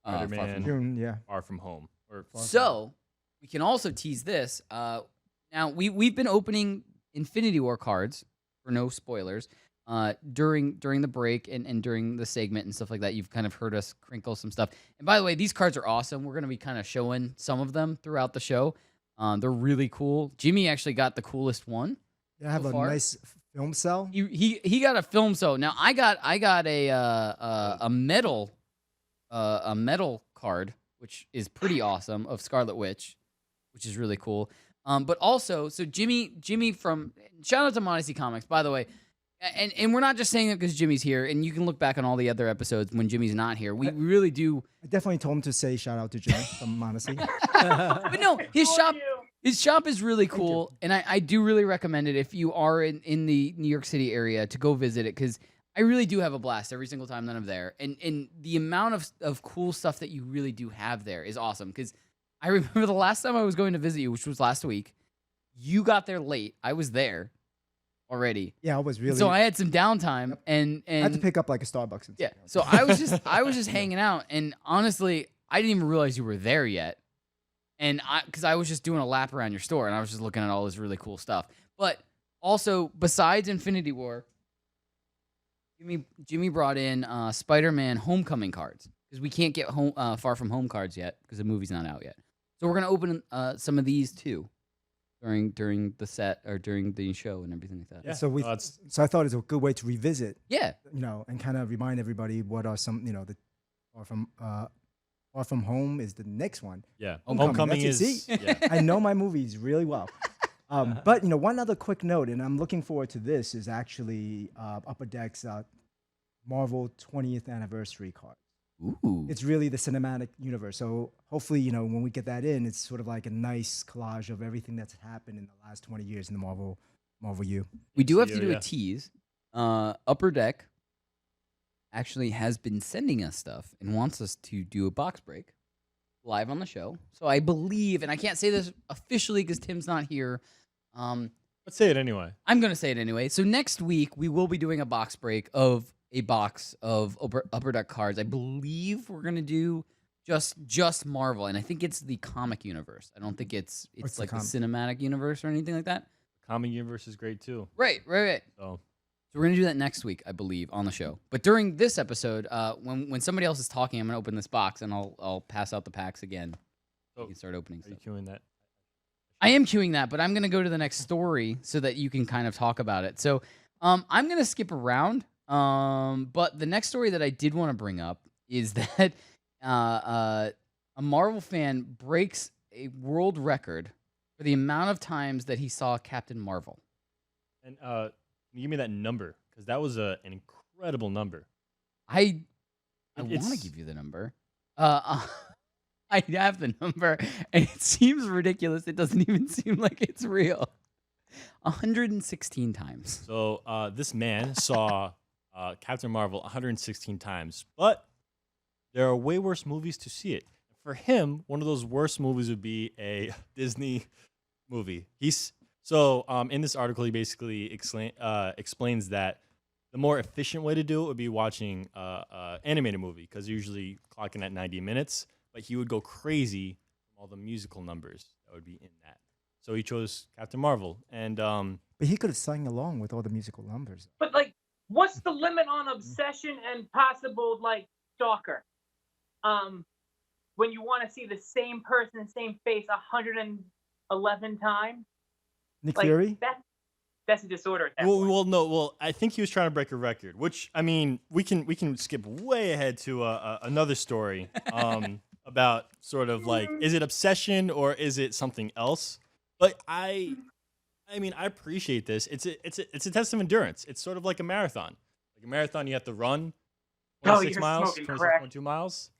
Spider-Man Far From Home. So we can also tease this. Now we've been opening Infinity War cards for no spoilers during the break and during the segment and stuff like that. You've kind of heard us crinkle some stuff. And by the way, these cards are awesome. We're going to be kind of showing some of them throughout the show. They're really cool. Jimmy actually got the coolest one. Yeah, I have a nice Film cell? He got a film cell. Now I got a metal card, which is pretty awesome, of Scarlet Witch, which is really cool. But also, so Jimmy from, shout out to Modesty Comics, by the way. And we're not just saying it because Jimmy's here, and you can look back on all the other episodes when Jimmy's not here. We really do. I definitely told him to say shout out to Jimmy from Modesty. But no, his shop is really cool, and I do really recommend it if you are in the New York City area to go visit it, because I really do have a blast every single time that I'm there. And the amount of cool stuff that you really do have there is awesome, because I remember the last time I was going to visit you, which was last week, you got there late. I was there already. Yeah, I was really. So I had some downtime, and I had to pick up like a Starbucks. Yeah. So I was just hanging out, and honestly, I didn't even realize you were there yet. And because I was just doing a lap around your store, and I was just looking at all this really cool stuff. But also, besides Infinity War, Jimmy brought in Spider-Man Homecoming cards, because we can't get Far From Home cards yet because the movie's not out yet. So we're gonna open some of these too during the set or during the show and everything like that. Yeah. So so I thought it was a good way to revisit. Yeah. And kind of remind everybody what are some, the Far From Home is the next one. Yeah. Homecoming is. See, Yeah. I know my movies really well. But one other quick note, and I'm looking forward to this, is actually Upper Deck's Marvel 20th anniversary card. Ooh. It's really the cinematic universe. So hopefully, when we get that in, it's sort of like a nice collage of everything that's happened in the last 20 years in the Marvel U. We do have to do a tease. Upper Deck actually has been sending us stuff and wants us to do a box break live on the show. So I believe, and I can't say this officially because Tim's not here. Let's say it anyway. I'm going to say it anyway. So next week, we will be doing a box break of a box of Upper Deck cards. I believe we're going to do just Marvel, and I think it's the comic universe. I don't think it's like the cinematic universe or anything like that. Comic universe is great too. Right. So we're going to do that next week, I believe, on the show. But during this episode, when somebody else is talking, I'm going to open this box, and I'll pass out the packs again. So you can start opening stuff. Are you queuing that? I am queuing that, but I'm going to go to the next story so that you can kind of talk about it. So I'm going to skip around. But the next story that I did want to bring up is that a Marvel fan breaks a world record for the amount of times that he saw Captain Marvel. And can you give me that number? Because that was an incredible number. I want to give you the number. I have the number, and it seems ridiculous. It doesn't even seem like it's real. 116 times. So this man saw Captain Marvel 116 times, but there are way worse movies to see it. For him, one of those worst movies would be a Disney movie. In this article, he basically explains that the more efficient way to do it would be watching an animated movie, because usually clocking at 90 minutes, but he would go crazy from all the musical numbers that would be in that. So he chose Captain Marvel, and but he could have sung along with all the musical numbers. But what's the limit on obsession and possible stalker? When you want to see the same person, same face 111 times. Nick Fury? That's a disorder at that point. Well, I think he was trying to break a record, which, I mean, we can skip way ahead to another story about sort of is it obsession or is it something else? But I appreciate this. It's a test of endurance. It's sort of like a marathon. Like a marathon, you have to run 26 miles, 26.2 miles.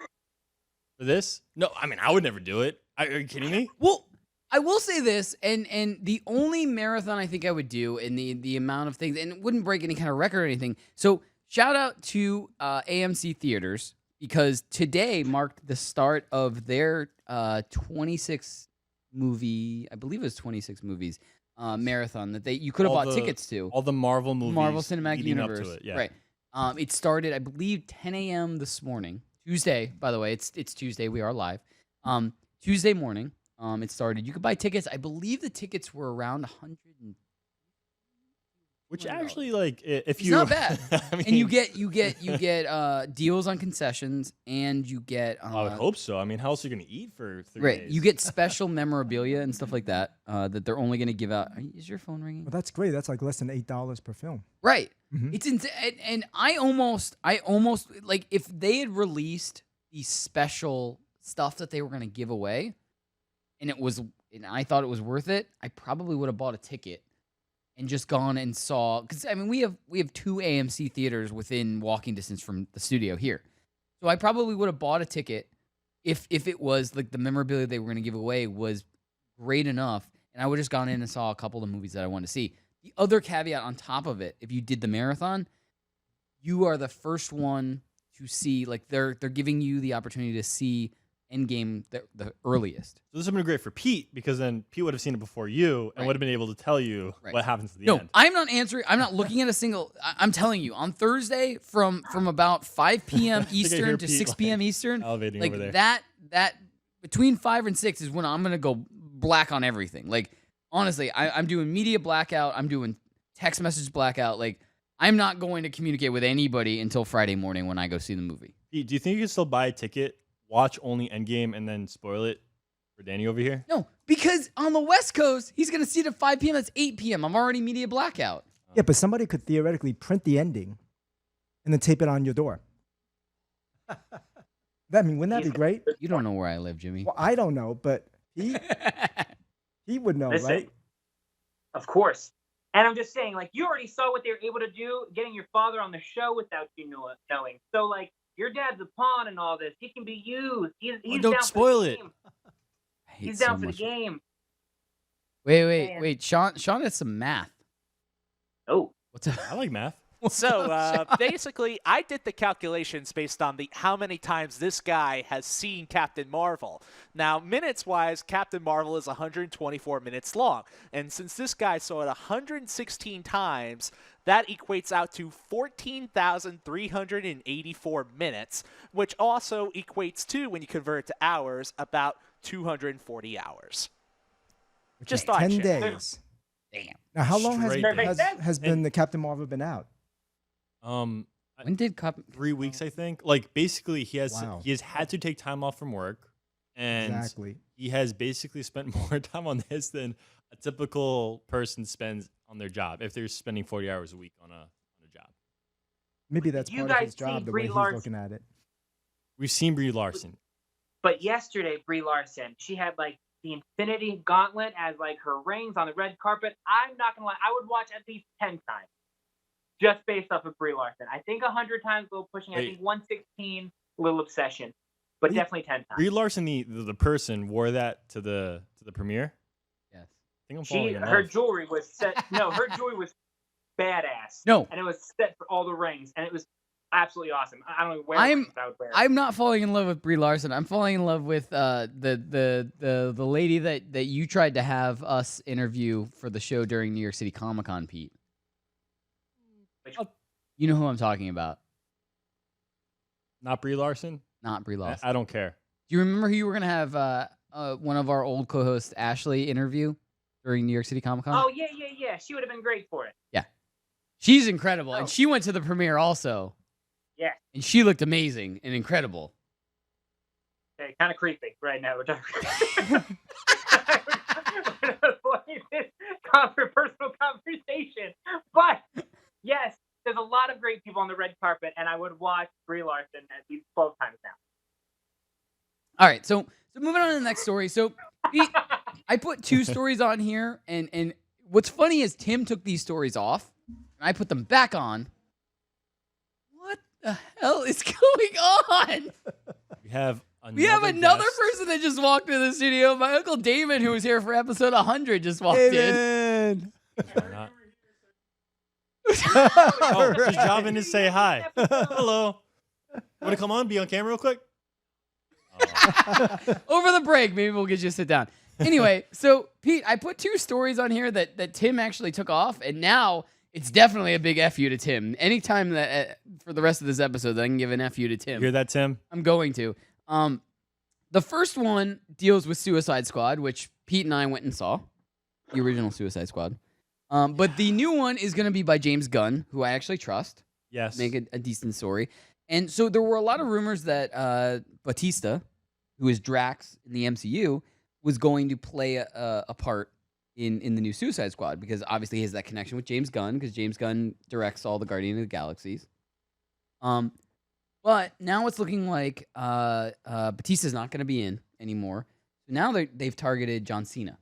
For this? No, I mean, I would never do it. Are you kidding me? Well, I will say this, and the only marathon I think I would do, and the amount of things, and it wouldn't break any kind of record or anything. So shout out to AMC Theaters, because today marked the start of their 26 movie, I believe it was 26 movies, marathon that you could have bought tickets to. All the Marvel movies. Marvel Cinematic Universe. Universe. Up to it, yeah. Right. It started, I believe, 10 a.m. this morning. Tuesday, by the way. It's Tuesday. We are live. Tuesday morning, it started. You could buy tickets. I believe the tickets were around Which actually, like, if It's you not bad. I mean, And you get deals on concessions, and you get. I would hope so. I mean, how else are you gonna eat for 3 Right, days? you get special memorabilia and stuff like that that they're only going to give out. Is your phone ringing? Well, that's great. That's like less than $8 per film. Right. Mhm. It's and I almost like if they had released the special stuff that they were going to give away, and I thought it was worth it, I probably would have bought a ticket and just gone and saw, because I mean we have 2 AMC theaters within walking distance from the studio here, so I probably would have bought a ticket if it was like the memorabilia they were going to give away was great enough, and I would have just gone in and saw a couple of movies that I wanted to see. The other caveat on top of it, if you did the marathon, you are the first one to see, like they're giving you the opportunity to see Endgame the earliest. So this would have been great for Pete, because then Pete would have seen it before you and would have been able to tell you what happens at the end. I'm not answering. I'm not looking at a single. I'm telling you, on Thursday from about 5 p.m. Eastern to 6 p.m. Eastern, elevating like over there. that between 5 and 6 is when I'm gonna go black on everything. Like honestly, I'm doing media blackout. I'm doing text message blackout. Like I'm not going to communicate with anybody until Friday morning when I go see the movie. Pete, do you think you can still buy a ticket, watch only Endgame, and then spoil it for Danny over here? No, because on the West Coast, he's going to see it at 5 p.m. That's 8 p.m. I'm already media blackout. Yeah, but somebody could theoretically print the ending and then tape it on your door. Wouldn't that be great? You don't know where I live, Jimmy. Well, I don't know, but he would know, Listen, right? Of course. And I'm just saying, like, you already saw what they were able to do getting your father on the show without you knowing. So, like, your dad's a pawn in all this. He can be used. He's don't down spoil for the it. game. He's down for the game. Wait. Sean has some math. Oh. What's up? I like math. So basically, I did the calculations based on how many times this guy has seen Captain Marvel. Now, minutes-wise, Captain Marvel is 124 minutes long. And since this guy saw it 116 times, that equates out to 14,384 minutes, which also equates to, when you convert it to hours, about 240 hours. Which Just is thought I'd 10 share. days. Damn. Now, how long has been the Captain Marvel been out? When did 3 weeks, I think. Like basically, he has had to take time off from work, and Exactly. he has basically spent more time on this than a typical person spends on their job if they're spending 40 hours a week on a job. Maybe that's You part of guys his job, see the Brie way he's Larson? looking at it. We've seen Brie Larson. But yesterday, Brie Larson, she had, like, the Infinity Gauntlet as, like, her rings on the red carpet. I'm not going to lie. I would watch at least 10 times just based off of Brie Larson. I think 100 times, a little pushing. I think 116, a little obsession. But definitely 10 times. Brie Larson, the person, wore that to the premiere. Yes. I think I'm falling in Her love. jewelry was set. No, her jewelry was badass. No. And it was set for all the rings. And it was absolutely awesome. I don't know where I would wear. I'm not falling in love with Brie Larson. I'm falling in love with the lady that you tried to have us interview for the show during New York City Comic Con, Pete. You know who I'm talking about. Not Brie Larson? Not Brie Larson. I don't care. Do you remember who you were going to have one of our old co-hosts, Ashley, interview during New York City Comic Con? Oh, yeah. She would have been great for it. Yeah. She's incredible. And she went to the premiere also. Yeah. And she looked amazing and incredible. Okay, kind of creepy right now. We're talking personal conversation. But, yes, there's a lot of great people on the red carpet, and I would watch Brie Larson at least 12 times now. All right, so moving on to the next story. So I put 2 stories on here, and what's funny is Tim took these stories off, and I put them back on. What the hell is going on? We have another person that just walked into the studio. My Uncle Damon, who was here for episode 100, just walked in. Oh, his job is to say hi. Hello. Want to come on? Be on camera real quick? Over the break, maybe we'll get you to sit down. Anyway, so Pete, I put 2 stories on here that Tim actually took off, and now it's definitely a big F you to Tim. Anytime that for the rest of this episode that I can give an F you to Tim. You hear that, Tim? I'm going to. The first one deals with Suicide Squad, which Pete and I went and saw. The original Suicide Squad. But the new one is going to be by James Gunn, who I actually trust. Yes. Make a decent story. And so there were a lot of rumors that Batista, who is Drax in the MCU, was going to play a part in the new Suicide Squad because obviously he has that connection with James Gunn because James Gunn directs all the Guardians of the Galaxies. But now it's looking like Batista's not going to be in anymore. So now they've targeted John Cena.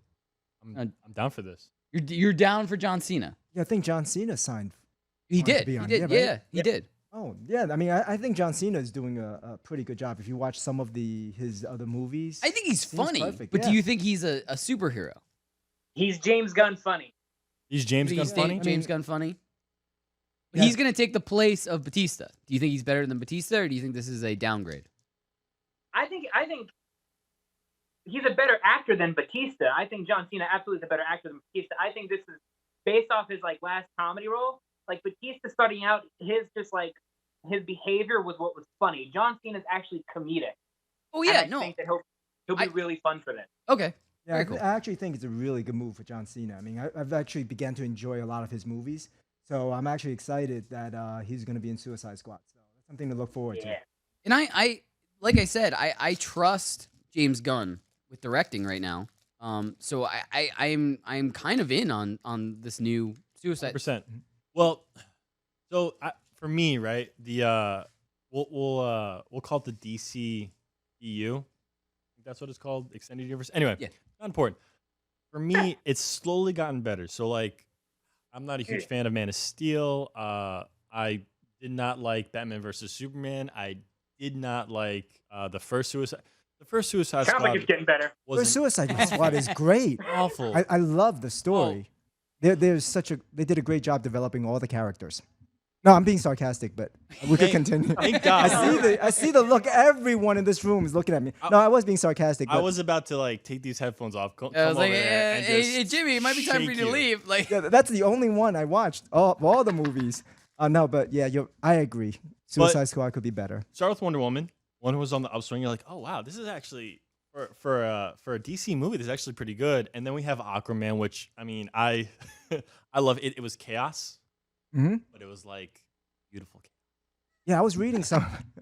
I'm down for this. You're down for John Cena. Yeah, I think John Cena signed. He on to did. be He on. did. Yeah, right? He did. Oh, yeah. I mean, I think John Cena is doing a pretty good job. If you watch some of his other movies, I think he's seems funny. perfect, But yeah. do you think he's a superhero? He's James Gunn funny. He's James Gunn funny? James Gunn funny? But he's going to take the place of Batista. Do you think he's better than Batista, or do you think this is a downgrade? I think he's a better actor than Batista. I think John Cena absolutely is a better actor than Batista. I think this is based off his last comedy role. Like Batista starting out, his behavior was what was funny. John Cena is actually comedic. Oh yeah, and I think that he'll be really fun for this. Okay. Yeah, I actually think it's a really good move for John Cena. I mean, I've actually began to enjoy a lot of his movies, so I'm actually excited that he's going to be in Suicide Squad. So that's something to look forward to. And I like I said, I trust James Gunn with directing right now. So I'm kind of in on this new Suicide. 100%. Well, so for me, right, the we'll call it the DC EU. That's what it's called, extended universe. Anyway, not important. For me, it's slowly gotten better. So I'm not a huge fan of Man of Steel. I did not like Batman versus Superman. I did not like the first Suicide. The first Suicide Squad. Sounds like it's getting better. The Suicide Squad is great. Awful. I love the story. They did a great job developing all the characters. No, I'm being sarcastic, but we could continue. Thank God. I see the look. Everyone in this room is looking at me. No, I was being sarcastic. I I was about to take these headphones off. Come I was like, over there and just hey, Jimmy, it might be time for you shake to leave. Yeah, that's the only one I watched. All the movies. No, but yeah, I agree. Suicide Squad could be better. Start with Wonder Woman. One was on the upswing. You're like, oh wow, this is actually for a DC movie. This is actually pretty good. And then we have Aquaman, which I mean, I love it. It was chaos, but it was beautiful chaos. Yeah, I was reading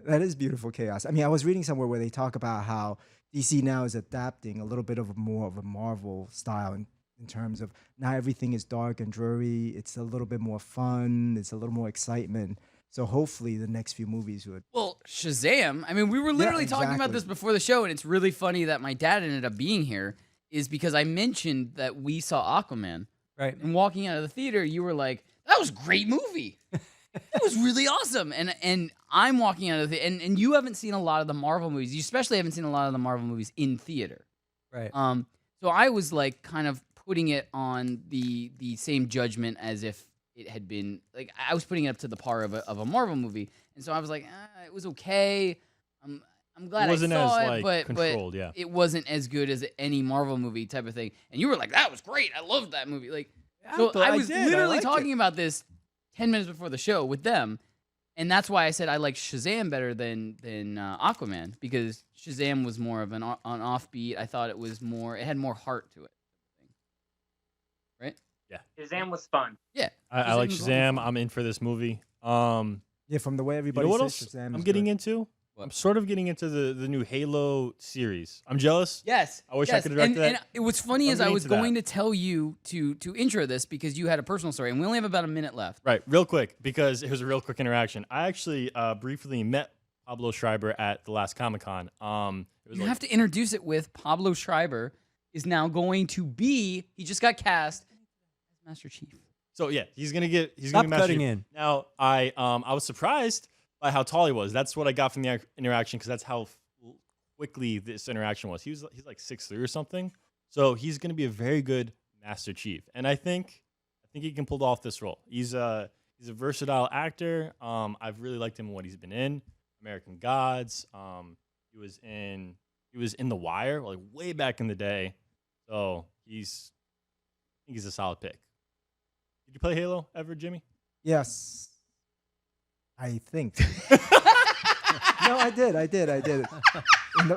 that is beautiful chaos. I mean, I was reading somewhere where they talk about how DC now is adapting a little bit of more of a Marvel style in terms of not everything is dark and dreary. It's a little bit more fun. It's a little more excitement. So hopefully the next few movies would. Well, Shazam. I mean, we were literally talking about this before the show, and it's really funny that my dad ended up being here is because I mentioned that we saw Aquaman. Right. And walking out of the theater, you were like, that was a great movie. It was really awesome. And I'm walking out of the theater, and you haven't seen a lot of the Marvel movies. You especially haven't seen a lot of the Marvel movies in theater. Right. So I was kind of putting it on the same judgment as if it had been I was putting it up to the par of a Marvel movie, and so I was like, it was okay. I'm glad I saw it, but controlled, it wasn't as good as any Marvel movie type of thing. And you were like, that was great. I loved that movie. So I was literally talking about this 10 minutes before the show with them, and that's why I said I like Shazam better than Aquaman, because Shazam was more of an offbeat. I thought it had more heart to it. Right? Yeah. Shazam was fun. Yeah. I like Shazam. I'm in for this movie. Yeah, from the way everybody you know what says else Shazam I'm is getting good. into? I'm sort of getting into the new Halo series. I'm jealous. Yes. I wish I could direct that. And it was funny I'm as I was getting into going to tell you to intro this because you had a personal story, and we only have about a minute left. Right, real quick, because it was a real quick interaction. I actually briefly met Pablo Schreiber at the last Comic-Con. You have to introduce it with Pablo Schreiber is now going to be, he just got cast as Master Chief. So yeah, he's gonna be Stop Master cutting Chief. in. Now I was surprised by how tall he was. That's what I got from the interaction, because that's how quickly this interaction was. He's like 6'3" or something. So he's gonna be a very good Master Chief, and I think he can pull off this role. He's a versatile actor. I've really liked him in what he's been in. American Gods. He was in The Wire, way back in the day. So I think he's a solid pick. Did you play Halo ever, Jimmy? Yes. I think. No, I did.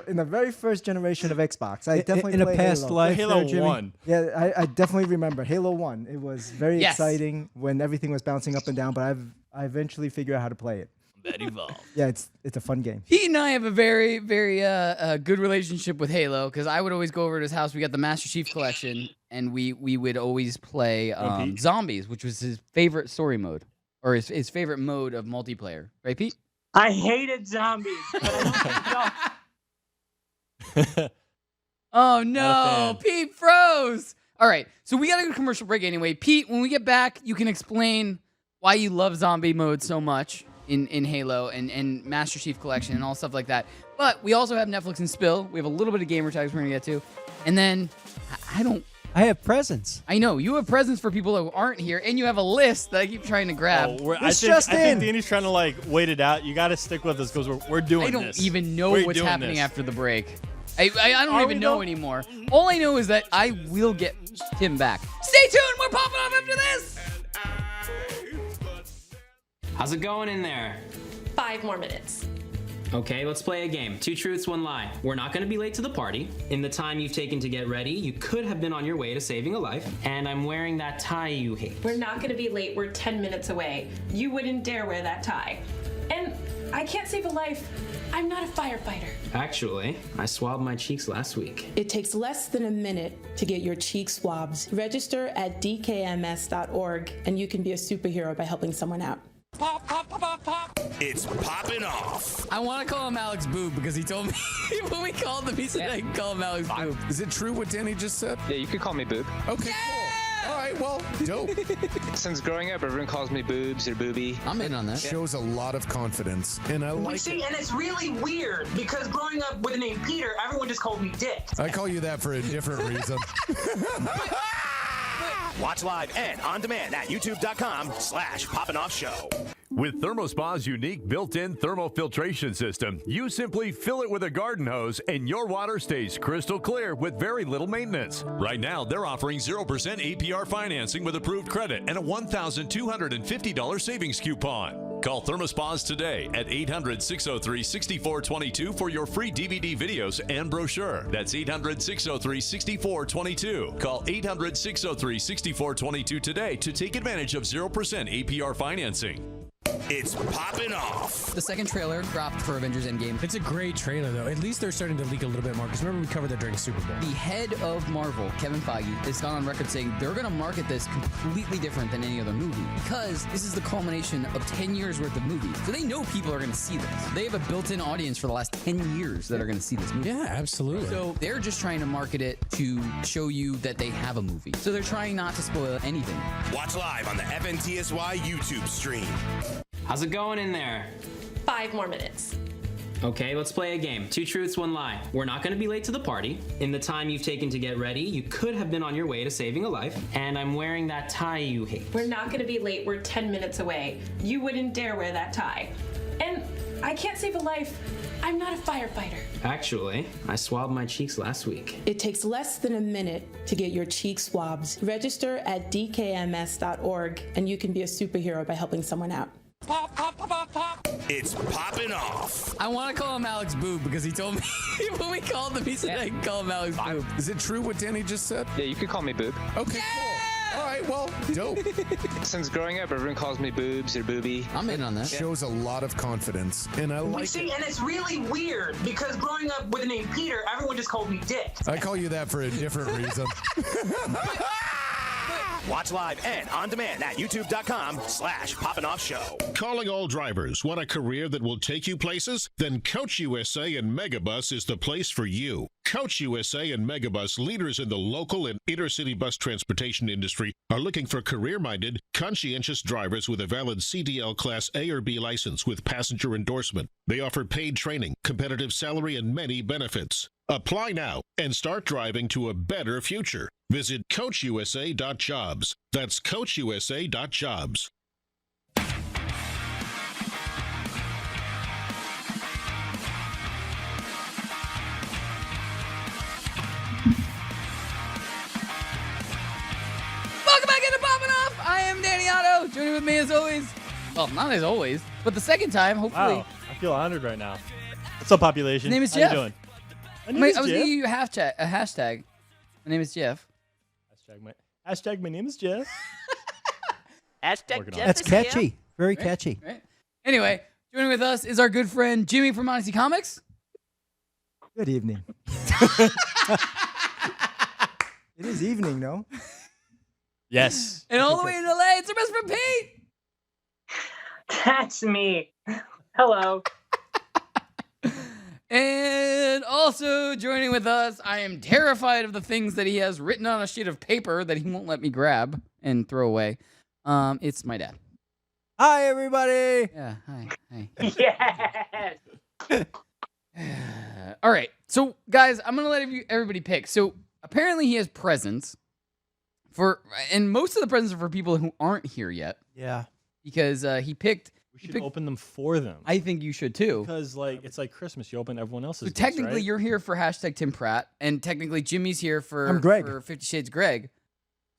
in the very first generation of Xbox. I definitely in a played past Halo. life, Halo there, Jimmy? 1. Yeah, I definitely remember Halo 1. It was very Yes. exciting when everything was bouncing up and down, but I eventually figured out how to play it. That evolved. Yeah, it's a fun game. Pete and I have a very, very good relationship with Halo because I would always go over to his house. We got the Master Chief Collection, and we would always play Pete. Zombies, which was his favorite story mode, or his favorite mode of multiplayer. Right, Pete? I hated zombies. But I don't think Oh Not a no, fan. Pete froze. All right, so we got to go to commercial break anyway. Pete, when we get back, you can explain why you love zombie mode so much in Halo and Master Chief Collection and all stuff like that. But we also have Netflix and Spill. We have a little bit of gamer tags we're gonna get to, and then I have presents. I know you have presents for people who aren't here, and you have a list that I keep trying to grab. I think Danny's trying to like wait it out. You got to stick with us because we're doing I don't this. even know We're what's doing happening this. after the break. I don't Are even we know though? anymore. All I know is that I will get Tim back. Stay tuned. We're popping off after this. How's it going in there? 5 more minutes. Okay, let's play a game. 2 truths, 1 lie. We're not gonna be late to the party. In the time you've taken to get ready, you could have been on your way to saving a life. And I'm wearing that tie you hate. We're not going to be late. We're 10 minutes away. You wouldn't dare wear that tie. And I can't save a life. I'm not a firefighter. Actually, I swabbed my cheeks last week. It takes less than a minute to get your cheek swabs. Register at dkms.org and you can be a superhero by helping someone out. Pop, pop, pop, pop, pop. It's Poppin' Off. I want to call him Alex Boob because he told me when we called him, he said I can call him Alex Boob. Is it true what Danny just said? Yeah, you could call me Boob. Okay, cool. All right, well, dope. Since growing up, everyone calls me Boobs or Booby. I'm in on that. Shows a lot of confidence, and I like See, it. and it's really weird because growing up with the name Peter, everyone just called me Dick. I call you that for a different reason. Watch live and on demand at youtube.com/poppinoffshow. With ThermoSpa's unique built-in thermal filtration system, you simply fill it with a garden hose and your water stays crystal clear with very little maintenance. Right now, they're offering 0% APR financing with approved credit and a $1,250 savings coupon. Call ThermoSpas today at 800-603-6422 for your free DVD videos and brochure. That's 800-603-6422. Call 800-603-6422 today to take advantage of 0% APR financing. It's Poppin' Off. The second trailer dropped for Avengers Endgame. It's a great trailer, though. At least they're starting to leak a little bit more. Because remember, we covered that during Super Bowl. The head of Marvel, Kevin Feige, has gone on record saying they're going to market this completely different than any other movie because this is the culmination of 10 years worth of movies. So they know people are going to see this. They have a built-in audience for the last 10 years that are going to see this movie. Yeah, absolutely. So they're just trying to market it to show you that they have a movie. So they're trying not to spoil anything. Watch live on the FNTSY YouTube stream. How's it going in there? 5 more minutes. Okay, let's play a game. 2 truths, 1 lie. We're not gonna be late to the party. In the time you've taken to get ready, you could have been on your way to saving a life. And I'm wearing that tie you hate. We're not going to be late. We're 10 minutes away. You wouldn't dare wear that tie. And I can't save a life. I'm not a firefighter. Actually, I swabbed my cheeks last week. It takes less than a minute to get your cheek swabs. Register at dkms.org and you can be a superhero by helping someone out. Pop, pop, pop, pop, pop. It's Poppin' Off. I want to call him Alex Boob because he told me when we called him, he said I can call him Alex Boob. Is it true what Danny just said? Yeah, you could call me Boob. Okay, cool. All right, well, dope. Since growing up, everyone calls me Boobs or Booby. I'm in on that. Shows a lot of confidence, and I like See, it. and it's really weird because growing up with the name Peter, everyone just called me Dick. I call you that for a different reason. Watch live and on demand at youtube.com/poppinoffshow. Calling all drivers. Want a career that will take you places? Then Coach USA and Megabus is the place for you. Coach USA and Megabus, leaders in the local and intercity bus transportation industry, are looking for career-minded, conscientious drivers with a valid CDL Class A or B license with passenger endorsement. They offer paid training, competitive salary, and many benefits. Apply now and start driving to a better future. Visit CoachUSA.jobs. That's CoachUSA.jobs. Welcome back into Poppin' Off. I am Danny Otto. Joining with me as always. Well, not as always, but the second time, hopefully. Wow, I feel honored right now. What's up, population? His name is How Jeff. you doing? I was giving you a hashtag. My name is Jeff. Hashtag my name is Jeff. Hashtag Jeff That's is catchy. here. Very catchy. Right. Anyway, joining with us is our good friend Jimmy from Odyssey Comics. Good evening. It is evening, no? Yes. And all the way in LA, it's our best friend Pete. That's me. Hello. And also joining with us, I am terrified of the things that he has written on a sheet of paper that he won't let me grab and throw away. It's my dad. Hi, everybody. Yeah, hi. Yes. All right, so guys, I'm gonna let everybody pick. So apparently he has presents and most of the presents are for people who aren't here yet. Yeah. Because he picked. We should open them for them. I think you should too. Because it's like Christmas. You open everyone else's. So gifts, technically, right? you're here for hashtag Tim Pratt, and technically Jimmy's here for I'm Greg. for 50 Shades Greg.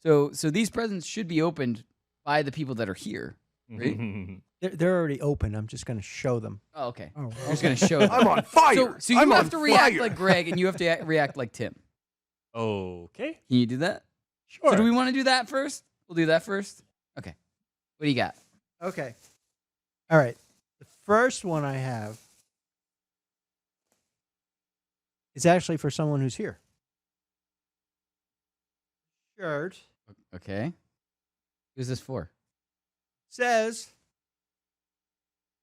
So these presents should be opened by the people that are here, right? They're already open. I'm just going to show them. Oh, okay. Oh, I'm just gonna show them. I'm on fire. So you I'm have on to react fire. like Greg, and you have to react like Tim. Okay. Can you do that? Sure. So do we want to do that first? We'll do that first. Okay. What do you got? Okay. All right. The first one I have is actually for someone who's here. Shirt Okay. Who's this for? says,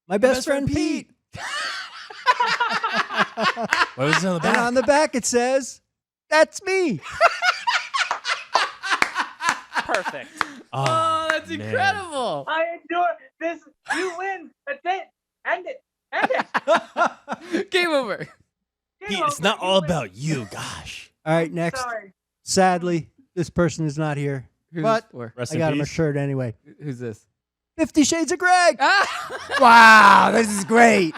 "My best friend Pete." What was it on the And back? on the back it says, "That's me." Perfect. Oh, that's man. incredible. I adore this. You win. That's it. End it. End it. Game over. Pete, it's not all about you. Gosh. All right, next. Sorry. Sadly, this person is not here. Who's But this for? Rest I in got him a peace. shirt anyway. Who's this? 50 Shades of Greg. Ah! Wow, this is great.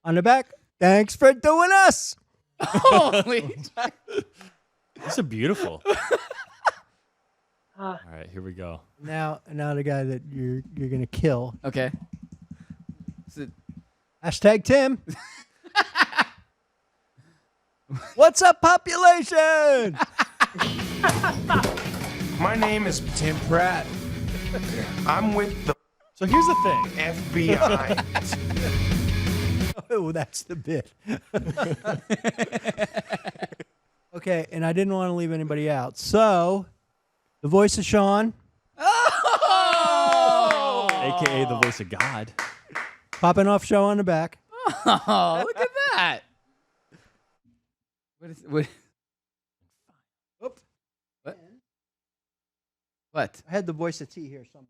On the back, thanks for doing us. Holy. These are beautiful. Uh, All right, here we go. Now the guy that you're gonna kill. Okay. So, Hashtag Tim. What's up, population? My name is Tim Pratt. I'm with the So here's the thing. FBI. Oh, that's the bit. Okay, and I didn't want to leave anybody out. So, the voice of Sean, AKA the voice of God. Poppin Off show on the back. oh, look at that. What? Oops. What? I had the voice of T here somewhere.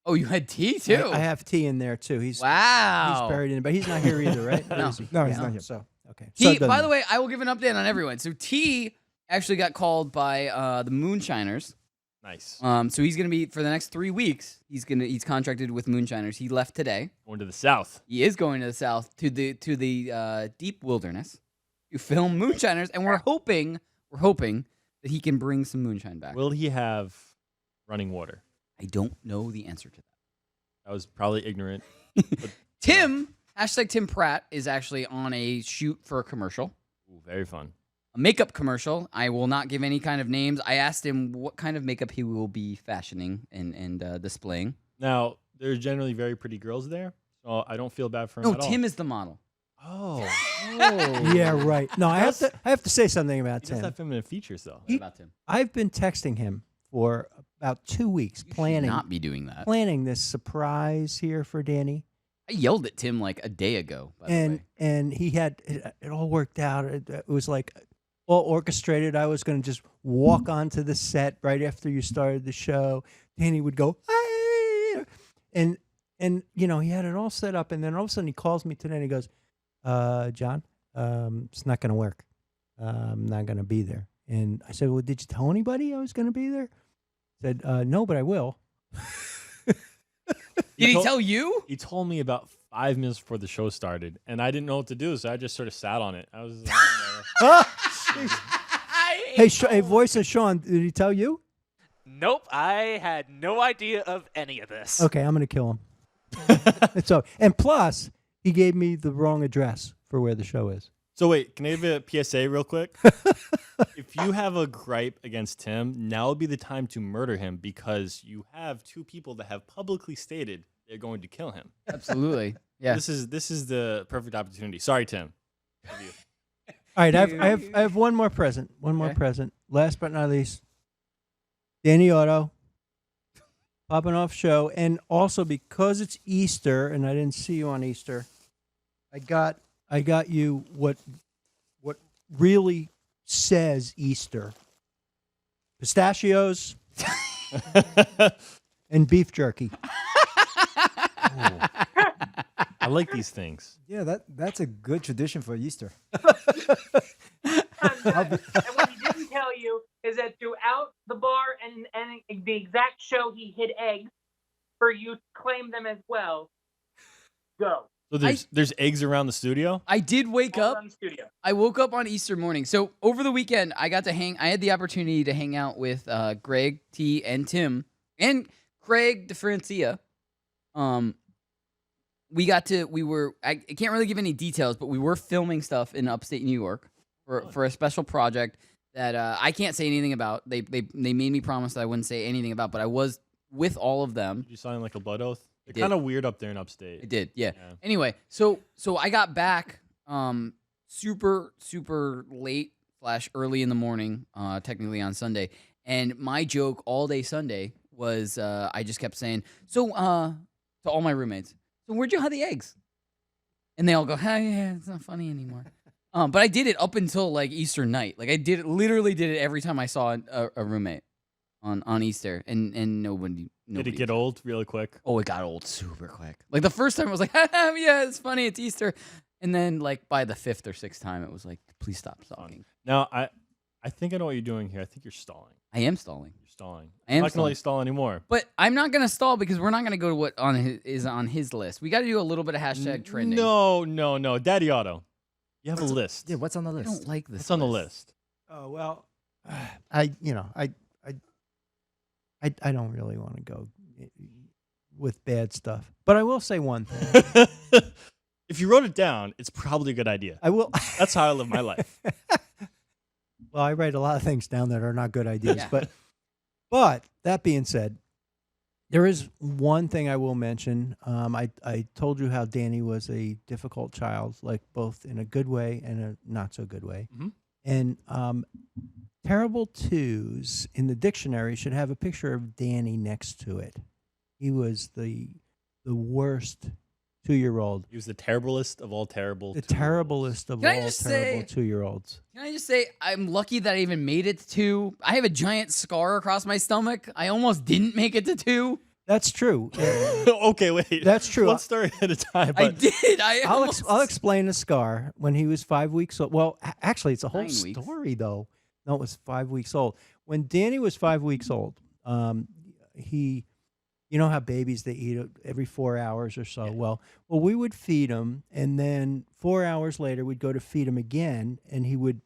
Oh, you had tea too. I have T in there too. He's Wow. He's buried in, but he's not here either, right? No. Or is he? No, he's Yeah, not here. So okay. T, So it by doesn't- the way, I will give an update on everyone. So T actually got called by the Moonshiners. Nice. So he's gonna be for the next 3 weeks. He's contracted with Moonshiners. He left today. Going to the south. He is going to the south to the deep wilderness to film Moonshiners, and we're hoping that he can bring some moonshine back. Will he have running water? I don't know the answer to that. I was probably ignorant. Tim, hashtag Tim Pratt, is actually on a shoot for a commercial. Ooh, very fun. A makeup commercial. I will not give any kind of names. I asked him what kind of makeup he will be fashioning and displaying. Now, there's generally very pretty girls there, so I don't feel bad for him No, at all. Tim is the model. Oh. Yeah, right. No, I have to say something about He does Tim. have feminine features, though. What about Tim? I've been texting him for about 2 weeks, You should planning not be doing that. planning this surprise here for Danny. I yelled at Tim like a day ago. By the way. And he had it all worked out. It was like all orchestrated. I was going to just walk onto the set right after you started the show. Danny would go, "Hey!" and you know, he had it all set up. And then all of a sudden he calls me today and he goes, John, it's not going to work. I'm not going to be there. And I said, well, did you tell anybody I was going to be there? He said, no, but I will. Did he tell you? He told me about 5 minutes before the show started, and I didn't know what to do, so I just sort of sat on it. I was Hey, voice of Sean, did he tell you? Nope, I had no idea of any of this. Okay, I'm going to kill him. So, and plus, he gave me the wrong address for where the show is. So wait, can I give a PSA real quick? If you have a gripe against Tim, now would be the time to murder him because you have two people that have publicly stated they're going to kill him. Absolutely. Yeah. This is the perfect opportunity. Sorry, Tim. Love you. All right, I have one more present. One more present. Last but not least, Danny Otto, Poppin Off show, and also because it's Easter, and I didn't see you on Easter, I got you what really says Easter: pistachios and beef jerky. I like these things. Yeah, that's a good tradition for Easter. And what he didn't tell you is that throughout the bar and the exact show, he hid eggs for you to claim them as well. Go. So there's eggs around the studio? I did wake All up. around the studio. I woke up on Easter morning. So over the weekend, I had the opportunity to hang out with Greg, T, and Tim, and Craig DeFrancia. I can't really give any details, but we were filming stuff in upstate New York for a special project that I can't say anything about. They made me promise that I wouldn't say anything about, but I was with all of them. Did you sign like a blood oath? I They're kind of weird up there in upstate. It did, yeah. Anyway, so I got back super late / early in the morning, technically on Sunday, and my joke all day Sunday was I just kept saying to all my roommates, so where'd you hide the eggs? And they all go, yeah, it's not funny anymore. But I did it up until like Easter night. Like I literally did it every time I saw a roommate on Easter, and nobody. Did it get old really quick? Oh, it got old super quick. Like the first time I was like, yeah, it's funny, it's Easter. And then like by the 5th or 6th time, it was like, please stop stalking. Now, I think I know what you're doing here. I think you're stalling. I am stalling. You're stalling. I am I'm not going to let you stall anymore. But I'm not going to stall because we're not going to go to what is on his list. We got to do a little bit of hashtag trending. No. Daddy Otto. You have a list. Yeah, what's on the I list? don't like this. What's on the list? Oh well, I don't really want to go with bad stuff, but I will say one thing. If you wrote it down, it's probably a good idea. I will. That's how I live my life. Well, I write a lot of things down that are not good ideas, Yeah. but that being said, there is one thing I will mention. I told you how Danny was a difficult child, like both in a good way and a not so good way. Mhm. And terrible twos in the dictionary should have a picture of Danny next to it. He was the worst 2-year-old. He was the terriblest of all terrible. The terriblest of Can I all just terrible say- 2-year-olds. Can I just say, I'm lucky that I even made it to 2. I have a giant scar across my stomach. I almost didn't make it to 2. That's true. Okay, wait. That's true. One story at a time. I But did. I'll explain the scar. When he was 5 weeks old. Well, actually, it's a whole 9 weeks. story, though. No, it was 5 weeks old. When Danny was 5 weeks old, you know how babies, they eat every 4 hours or so. Yeah. Well, we would feed him, and then 4 hours later, we'd go to feed him again, and he would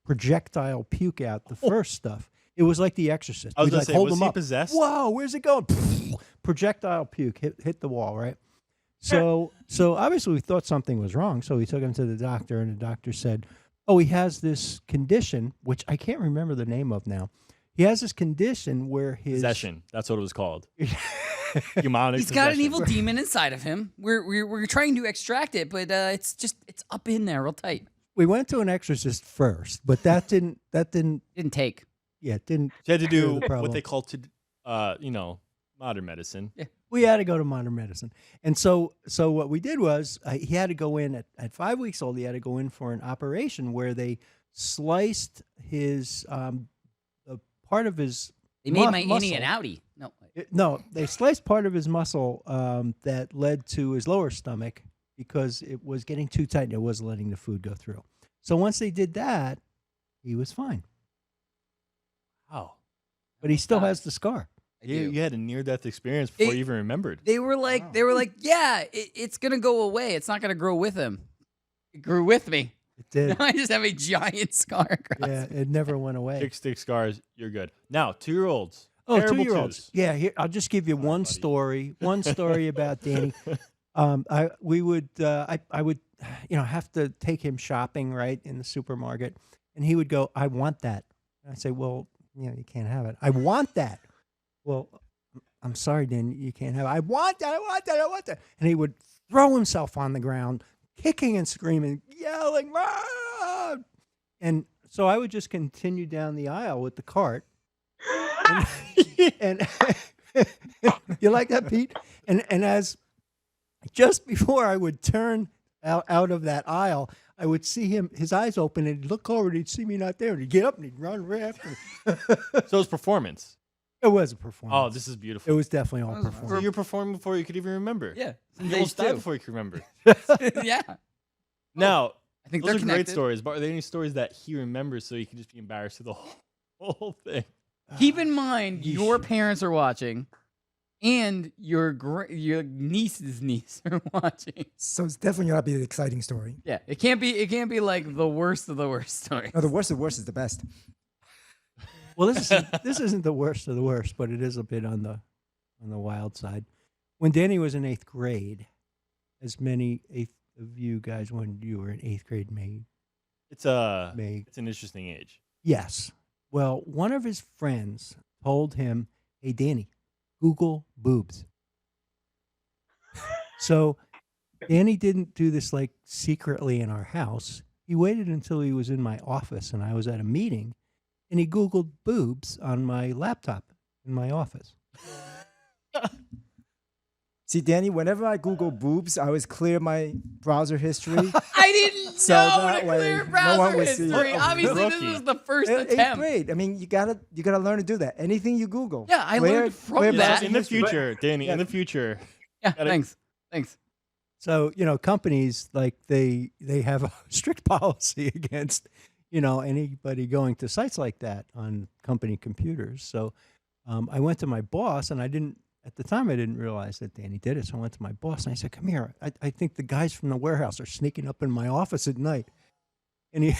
projectile puke out the first stuff. It was like The Exorcist. I was We'd, going like, to say, hold was him he up. possessed? Whoa, where's it going? Projectile puke hit the wall, right? So obviously we thought something was wrong. So we took him to the doctor, and the doctor said, "Oh, he has this condition, which I can't remember the name of now. He has this condition where his possession. That's what it was called. Demonic He's got an possession. evil demon inside of him. We're trying to extract it, but it's up in there real tight. We went to an exorcist first, but that didn't take. Yeah, it didn't. So you had to cure do the problem. what they call modern medicine. Yeah. We had to go to modern medicine. And so what we did was he had to go in at 5 weeks old. He had to go in for an operation where they sliced his the part of his They made my muscle. innie an outie. No. No, they sliced part of his muscle that led to his lower stomach because it was getting too tight and it wasn't letting the food go through. So once they did that, he was fine. Wow. But he still has the scar. You had a near-death experience before you even remembered. They were like, yeah, it's gonna go away. It's not gonna grow with him. It grew with me. It did. I just have a giant scar across. Yeah, it never went away. Stick scars, you're good. Now, 2-year-olds. Oh, Terrible 2-year-olds. twos. Yeah, here, I'll just give you one story. One story about Danny. I would have to take him shopping, right, in the supermarket. And he would go, I want that. And I'd say, well, you can't have it. I want that. Well, I'm sorry, Dan, you can't have it. I want that. I want that. I want that. And he would throw himself on the ground, kicking and screaming, yelling, "Ah!" And so I would just continue down the aisle with the cart. And you like that, Pete? And as just before I would turn out of that aisle, I would see his eyes open, and he'd look over, and he'd see me not there, and he'd get up, and he'd run right after me. So it was performance. It was a performance. Oh, this is beautiful. It was definitely all performance. So you were performing before you could even remember. Yeah. You almost died before you could remember. Yeah. Now, I think those they're are great connected. stories, but are there any stories that he remembers so he can just be embarrassed of the whole thing? Keep in mind, your parents are watching, and your niece's niece are watching. So it's definitely gotta be the exciting story. Yeah, it can't be like the worst of the worst story. No, the worst of the worst is the best. Well, this isn't the worst of the worst, but it is a bit on the wild side. When Danny was in 8th grade, as many of you guys when you were in 8th grade made. It's an interesting age. Yes. Well, one of his friends told him, "Hey, Danny, Google boobs." So Danny didn't do this like secretly in our house. He waited until he was in my office and I was at a meeting, and he Googled boobs on my laptop in my office. See, Danny, whenever I Google boobs, I always clear my browser history. I didn't So know that to way clear no browser one would see it. history. Oh, Obviously, rookie. this was the first Eighth attempt. grade. I mean, you gotta learn to do that. Anything you Google. Yeah, I clear- learned from clear that. browser In the history. future, Danny, Yeah. in the future. Yeah, thanks. So, companies, like, they have a strict policy against, anybody going to sites like that on company computers. So I went to my boss, and at the time, I didn't realize that Danny did it. So I went to my boss, and I said, "Come here. I think the guys from the warehouse are sneaking up in my office at night." And he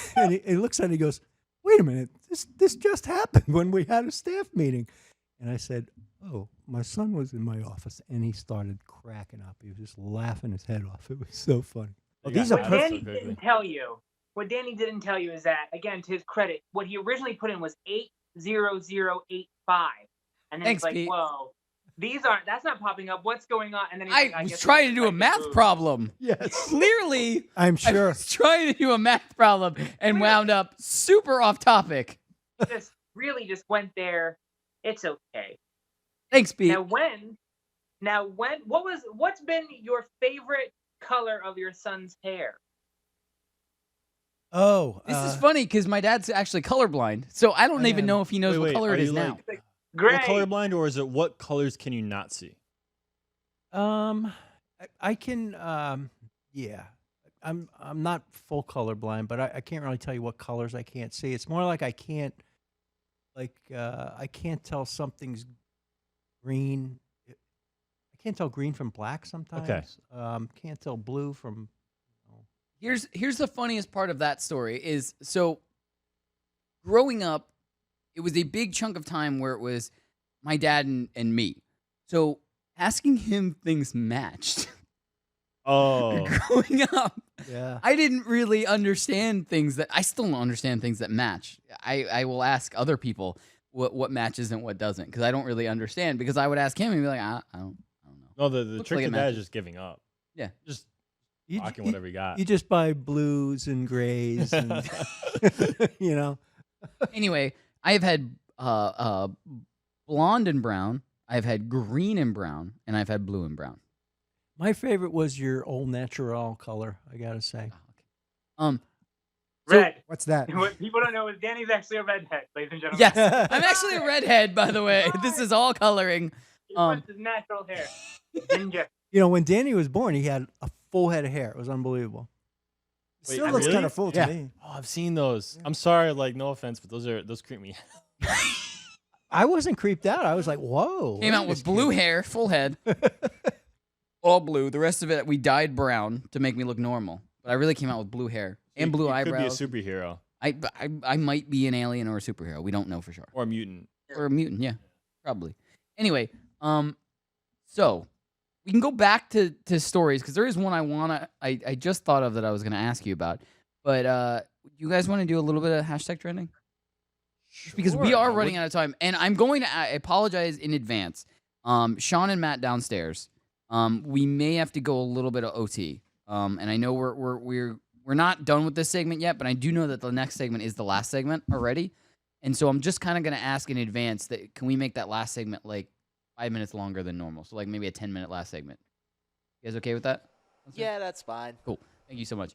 looks at it, and he goes, "Wait a minute. This just happened when we had a staff meeting." And I said, "Oh, my son was in my office," and he started cracking up. He was just laughing his head off. It was so funny. Well, these are What Danny didn't tell you. What Danny didn't tell you is that, again, to his credit, what he originally put in was 80085, and then Thanks, it's like, Pete. whoa, that's not popping up. What's going on? And then he's I like, was guess trying it's to do a affected math boobs. problem. Yes. Clearly, I'm I sure. was trying to do a math problem and wound up super off topic. Just really just went there. It's okay. Thanks, Pete. What's been your favorite color of your son's hair? Oh, This is funny because my dad's actually colorblind, so I don't even know if he knows what color it is now. Gray. Are you colorblind, or is it what colors can you not see? I can, yeah. I'm not full colorblind, but I can't really tell you what colors I can't see. It's more like I can't tell something's green. I can't tell green from black sometimes. Can't tell blue from. Here's the funniest part of that story is, so growing up, it was a big chunk of time where it was my dad and me. So asking him things matched. Oh. Growing up, Yeah. I didn't really understand things that I still don't understand things that match. I will ask other people what matches and what doesn't, because I don't really understand. Because I would ask him and be like, I don't know. No, the Looks trick like to it that is matches. just giving up. Yeah. Just rocking whatever you got. You just buy blues and grays, and Anyway, I have had blonde and brown. I've had green and brown, and I've had blue and brown. My favorite was your old natural color, I gotta say. Red. What's that? What people don't know is Danny's actually a redhead, ladies and gentlemen. Yes, I'm actually a redhead, by the way. This is all coloring. He wants his natural hair. Ginger. When Danny was born, he had a full head of hair. It was unbelievable. Wait, still looks really? kind of full to Yeah. me. Oh, I've seen those. I'm sorry, like, no offense, but those creep me. I wasn't creeped out. I was like, whoa. Came out look with at blue this hair, full head, all blue. The rest of it, we dyed brown to make me look normal. But I really came out with blue hair and blue You eyebrows. could be a superhero. I might be an alien or a superhero. We don't know for sure. Or a mutant. Or a mutant, yeah, probably. Anyway, so we can go back to stories because there is one I just thought of that I was gonna ask you about. But you guys want to do a little bit of hashtag trending? Because we are running out of time, and I'm going to apologize in advance. Sean and Matt downstairs. We may have to go a little bit of OT. And I know we're not done with this segment yet, but I do know that the next segment is the last segment already. And so I'm just kind of going to ask in advance that can we make that last segment like 5 minutes longer than normal? So like maybe a 10-minute last segment. You guys okay with that? Yeah, that's fine. Cool. Thank you so much.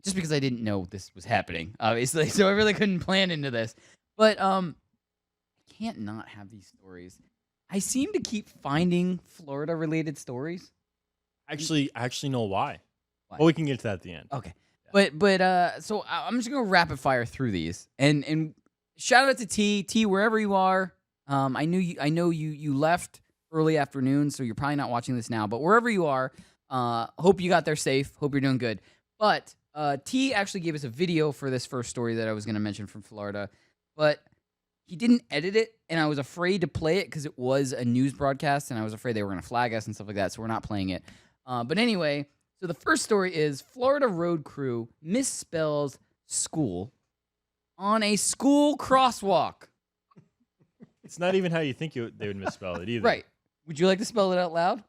Just because I didn't know this was happening, obviously, so I really couldn't plan into this. But I can't not have these stories. I seem to keep finding Florida-related stories. Actually, I actually know why. Well, we can get to that at the end. Okay. Yeah. But so I'm just gonna rapid fire through these and shout out to T wherever you are. I know you left early afternoon, so you're probably not watching this now. But wherever you are, hope you got there safe. Hope you're doing good. But T actually gave us a video for this first story that I was gonna mention from Florida, but he didn't edit it, and I was afraid to play it because it was a news broadcast, and I was afraid they were gonna flag us and stuff like that. So we're not playing it. But anyway. So the first story is Florida road crew misspells school on a school crosswalk. It's not even how you think they would misspell it either. Right. Would you like to spell it out loud?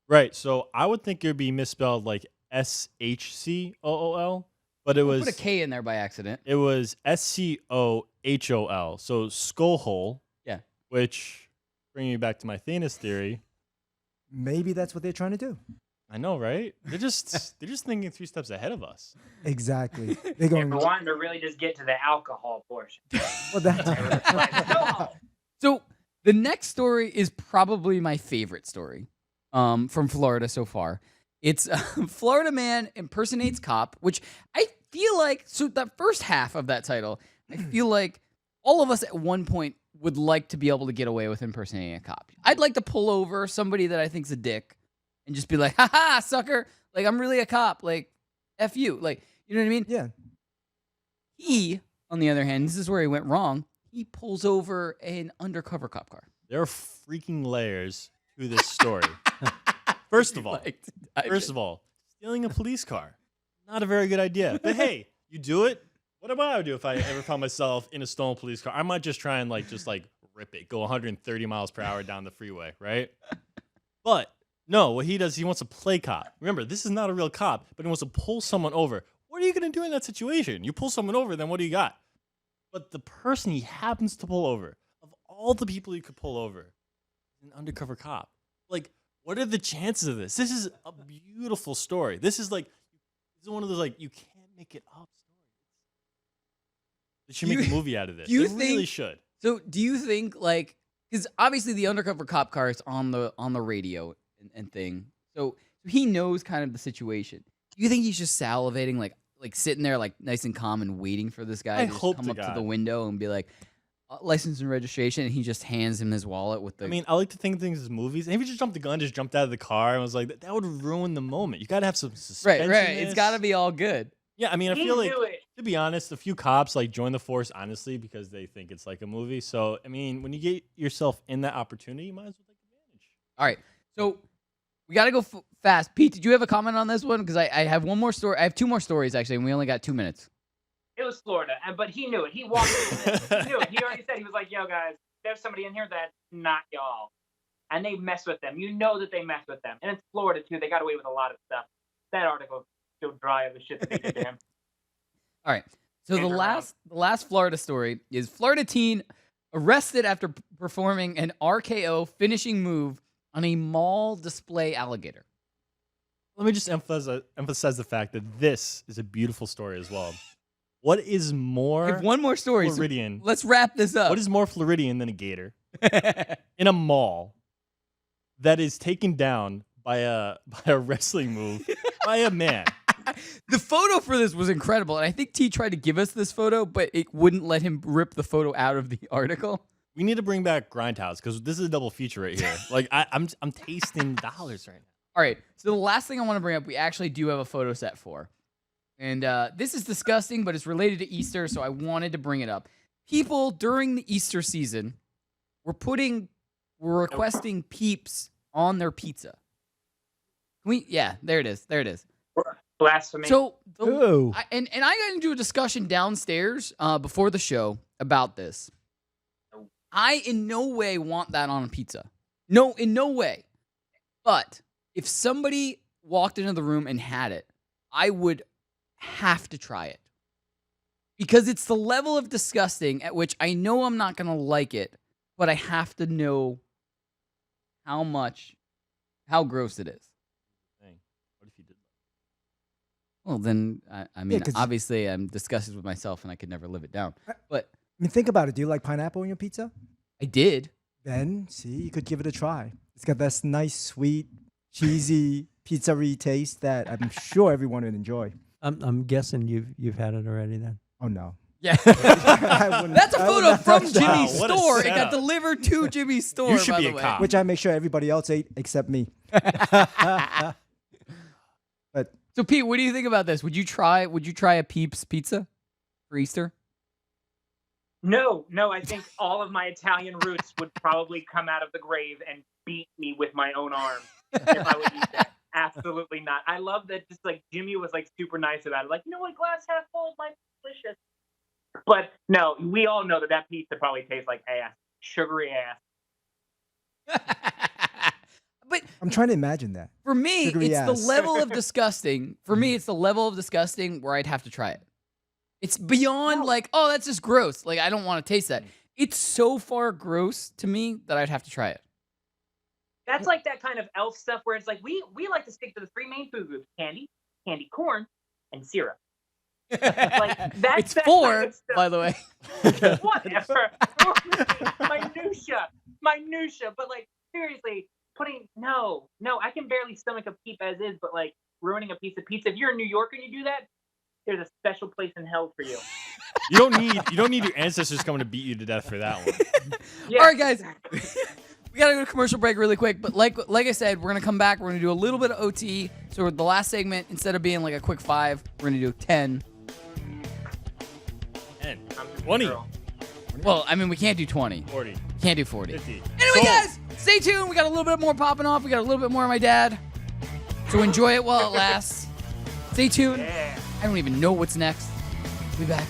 Right. So I would think it would be misspelled like SHCOOL, but it was... Put a K in there by accident. It was SCOHOL. So skull hole. Yeah. Which, bringing me back to my Thanos theory. Maybe that's what they're trying to do. I know, right? They're just thinking 3 steps ahead of us. Exactly. They're going. They wanted to really just get to the alcohol portion. Well, that's So the next story is probably my favorite story from Florida so far. It's Florida man impersonates cop, which I feel like, so that first half of that title, I feel like all of us at one point would like to be able to get away with impersonating a cop. I'd like to pull over somebody that I think's a dick and just be like, ha, sucker. Like, I'm really a cop. Like, F you. Like, you know what I mean? Yeah. He, on the other hand, this is where he went wrong. He pulls over an undercover cop car. There are freaking layers to this story. First of all, stealing a police car. Not a very good idea. But hey, you do it. What am I to do if I ever found myself in a stolen police car? I might just try and just rip it, go 130 miles per hour down the freeway, right? But no, what he does, he wants to play cop. Remember, this is not a real cop, but he wants to pull someone over. What are you going to do in that situation? You pull someone over, then what do you got? But the person he happens to pull over, of all the people you could pull over, is an undercover cop. Like, what are the chances of this? This is a beautiful story. This is one of those, you can't make it up stories. They should make a movie out of this. They really should. So do you think, because obviously the undercover cop car is on the radio and thing, so he knows kind of the situation. Do you think he's just salivating, like sitting there, nice and calm and waiting for this guy to just come up to the window and be like, license and registration, and he just hands him his wallet with the... I mean, I like to think of things as movies. And if he just jumped the gun, just jumped out of the car, and was like, that would ruin the moment. You got to have some suspense. Right. It's got to be all good. Yeah, I mean, I feel like, to be honest, a few cops join the force, honestly, because they think it's like a movie. So, I mean, when you get yourself in that opportunity, you might as well take advantage. All right. So, we got to go fast. Pete, did you have a comment on this one? Because I have one more story. I have 2 more stories, actually, and we only got 2 minutes. It was Florida, but he knew it. He walked in. He knew it. He already said, he was like, yo, guys, there's somebody in here that's not y'all. And they mess with them. You know that they mess with them. And it's Florida, too. They got away with a lot of stuff. That article still dry of the shit that they did to him. All right. So the last Florida story is Florida teen arrested after performing an RKO finishing move on a mall display alligator. Let me just emphasize the fact that this is a beautiful story as well. What is more... I have one more story. Floridian? So let's wrap this up. What is more Floridian than a gator in a mall that is taken down by a wrestling move by a man? The photo for this was incredible, and I think T tried to give us this photo, but it wouldn't let him rip the photo out of the article. We need to bring back Grindhouse because this is a double feature right here. I'm tasting dollars right now. All right, so the last thing I want to bring up, we actually do have a photo set for. And this is disgusting, but it's related to Easter, so I wanted to bring it up. People during the Easter season were requesting Peeps on their pizza. Yeah, there it is. There it is. Blasphemy. So, Ooh. and I got into a discussion downstairs before the show about this. I in no way want that on a pizza. No, in no way. But if somebody walked into the room and had it, I would have to try it. Because it's the level of disgusting at which I know I'm not going to like it, but I have to know how gross it is. What if you did? Well, then, I mean, 'cause- obviously I'm disgusted with myself and I could never live it down. But I mean, think about it. Do you like pineapple on your pizza? I did. Then, see, you could give it a try. It's got this nice, sweet, cheesy, pizza-y taste that I'm sure everyone would enjoy. I'm guessing you've had it already then. Oh, no. Yeah. I wouldn't- That's a I would photo not from touch that. Jimmy's Wow, what a store. It got setup. delivered to Jimmy's store, should by be the a way. cop. Which I make sure everybody else ate except me. But So, Pete, what do you think about this? Would you try a Peeps pizza for Easter? No, I think all of my Italian roots would probably come out of the grave and beat me with my own arm if I would eat that. Absolutely not. I love that just like Jimmy was like super nice about it. Like, you know what, glass half full might be delicious. But no, we all know that pizza probably tastes like ass. Sugary ass. But I'm trying to imagine that. for me, Sugary it's ass. the level of disgusting. For me, it's the level of disgusting where I'd have to try it. It's beyond like, oh, that's just gross. Like, I don't want to taste that. It's so far gross to me that I'd have to try it. That's like that kind of elf stuff where it's like we like to stick to the three main food groups: candy corn, and syrup. Like that's It's that 4, kind of stuff. by the way. Whatever. minutia. But like seriously, no, I can barely stomach a Peep as is, but like ruining a piece of pizza. If you're in New York and you do that, there's a special place in hell for you. You don't need your ancestors coming to beat you to death for that one. All right, guys. We got to go to commercial break really quick. But like I said, we're going to come back. We're going to do a little bit of OT. So the last segment, instead of being like a quick 5, we're going to do 10. 10, 20. Well, I mean, we can't do 20. 40. Can't do 40. 50. Anyway, Sold. guys, stay tuned. We got a little bit more popping off. We got a little bit more of my dad. So enjoy it while it lasts. Stay tuned. Yeah. I don't even know what's next. We'll be back.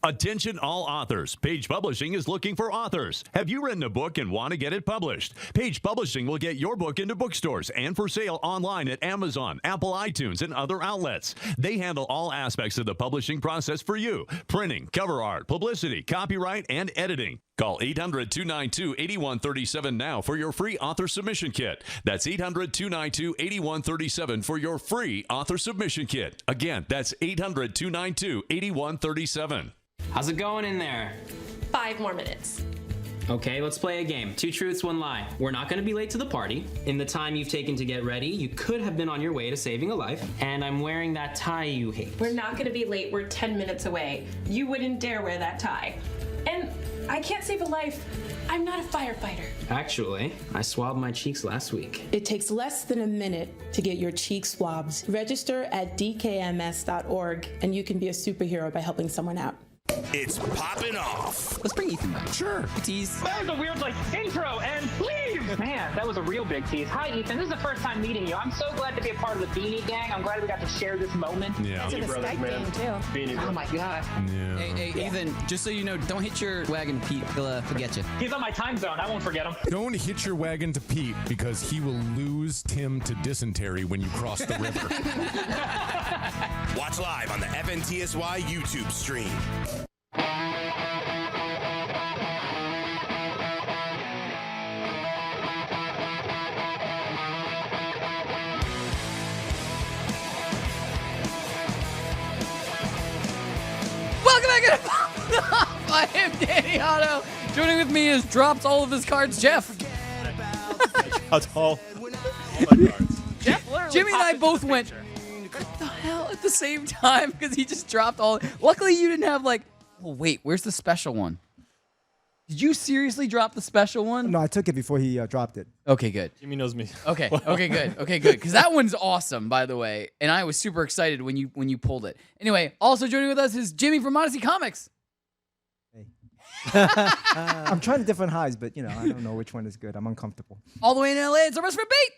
Attention all authors. Page Publishing is looking for authors. Have you written a book and want to get it published? Page Publishing will get your book into bookstores and for sale online at Amazon, Apple iTunes, and other outlets. They handle all aspects of the publishing process for you. Printing, cover art, publicity, copyright, and editing. Call 800-292-8137 now for your free author submission kit. That's 800-292-8137 for your free author submission kit. Again, that's 800-292-8137. How's it going in there? 5 more minutes. Okay, let's play a game. 2 truths, 1 lie. We're not going to be late to the party. In the time you've taken to get ready, you could have been on your way to saving a life. And I'm wearing that tie you hate. We're not going to be late. We're 10 minutes away. You wouldn't dare wear that tie. And I can't save a life. I'm not a firefighter. Actually, I swabbed my cheeks last week. It takes less than a minute to get your cheek swabs. Register at dkms.org and you can be a superhero by helping someone out. It's Poppin' Off. Let's bring Ethan back. Sure. Tease. That was a weird intro and leave. Man, that was a real big tease. Hi, Ethan. This is the first time meeting you. I'm so glad to be a part of the Beanie Gang. I'm glad we got to share this moment. Yeah. It's in the Skype game too. Beanie oh my god. Yeah. Hey, Ethan, just so you know, don't hit your wagon, Pete. He'll forget you. He's on my time zone. I won't forget him. Don't hit your wagon to Pete because he will lose Tim to dysentery when you cross the river. Watch live on the FNTSY YouTube stream. Welcome back to Poppin' Off. I am Danny Otto. Joining with me is drops all of his cards, Jeff. That's all my cards. Jimmy and I both went, what the hell, at the same time, because he just dropped all. Luckily, you didn't have like, oh, wait, where's the special one? Did you seriously drop the special one? No, I took it before he dropped it. Okay, good. Jimmy knows me. Okay, good. Because that one's awesome, by the way, and I was super excited when you pulled it. Anyway, also joining with us is Jimmy from Odyssey Comics. Hey. I'm trying different highs, but I don't know which one is good. I'm uncomfortable. All the way in LA, it's our best friend Pete.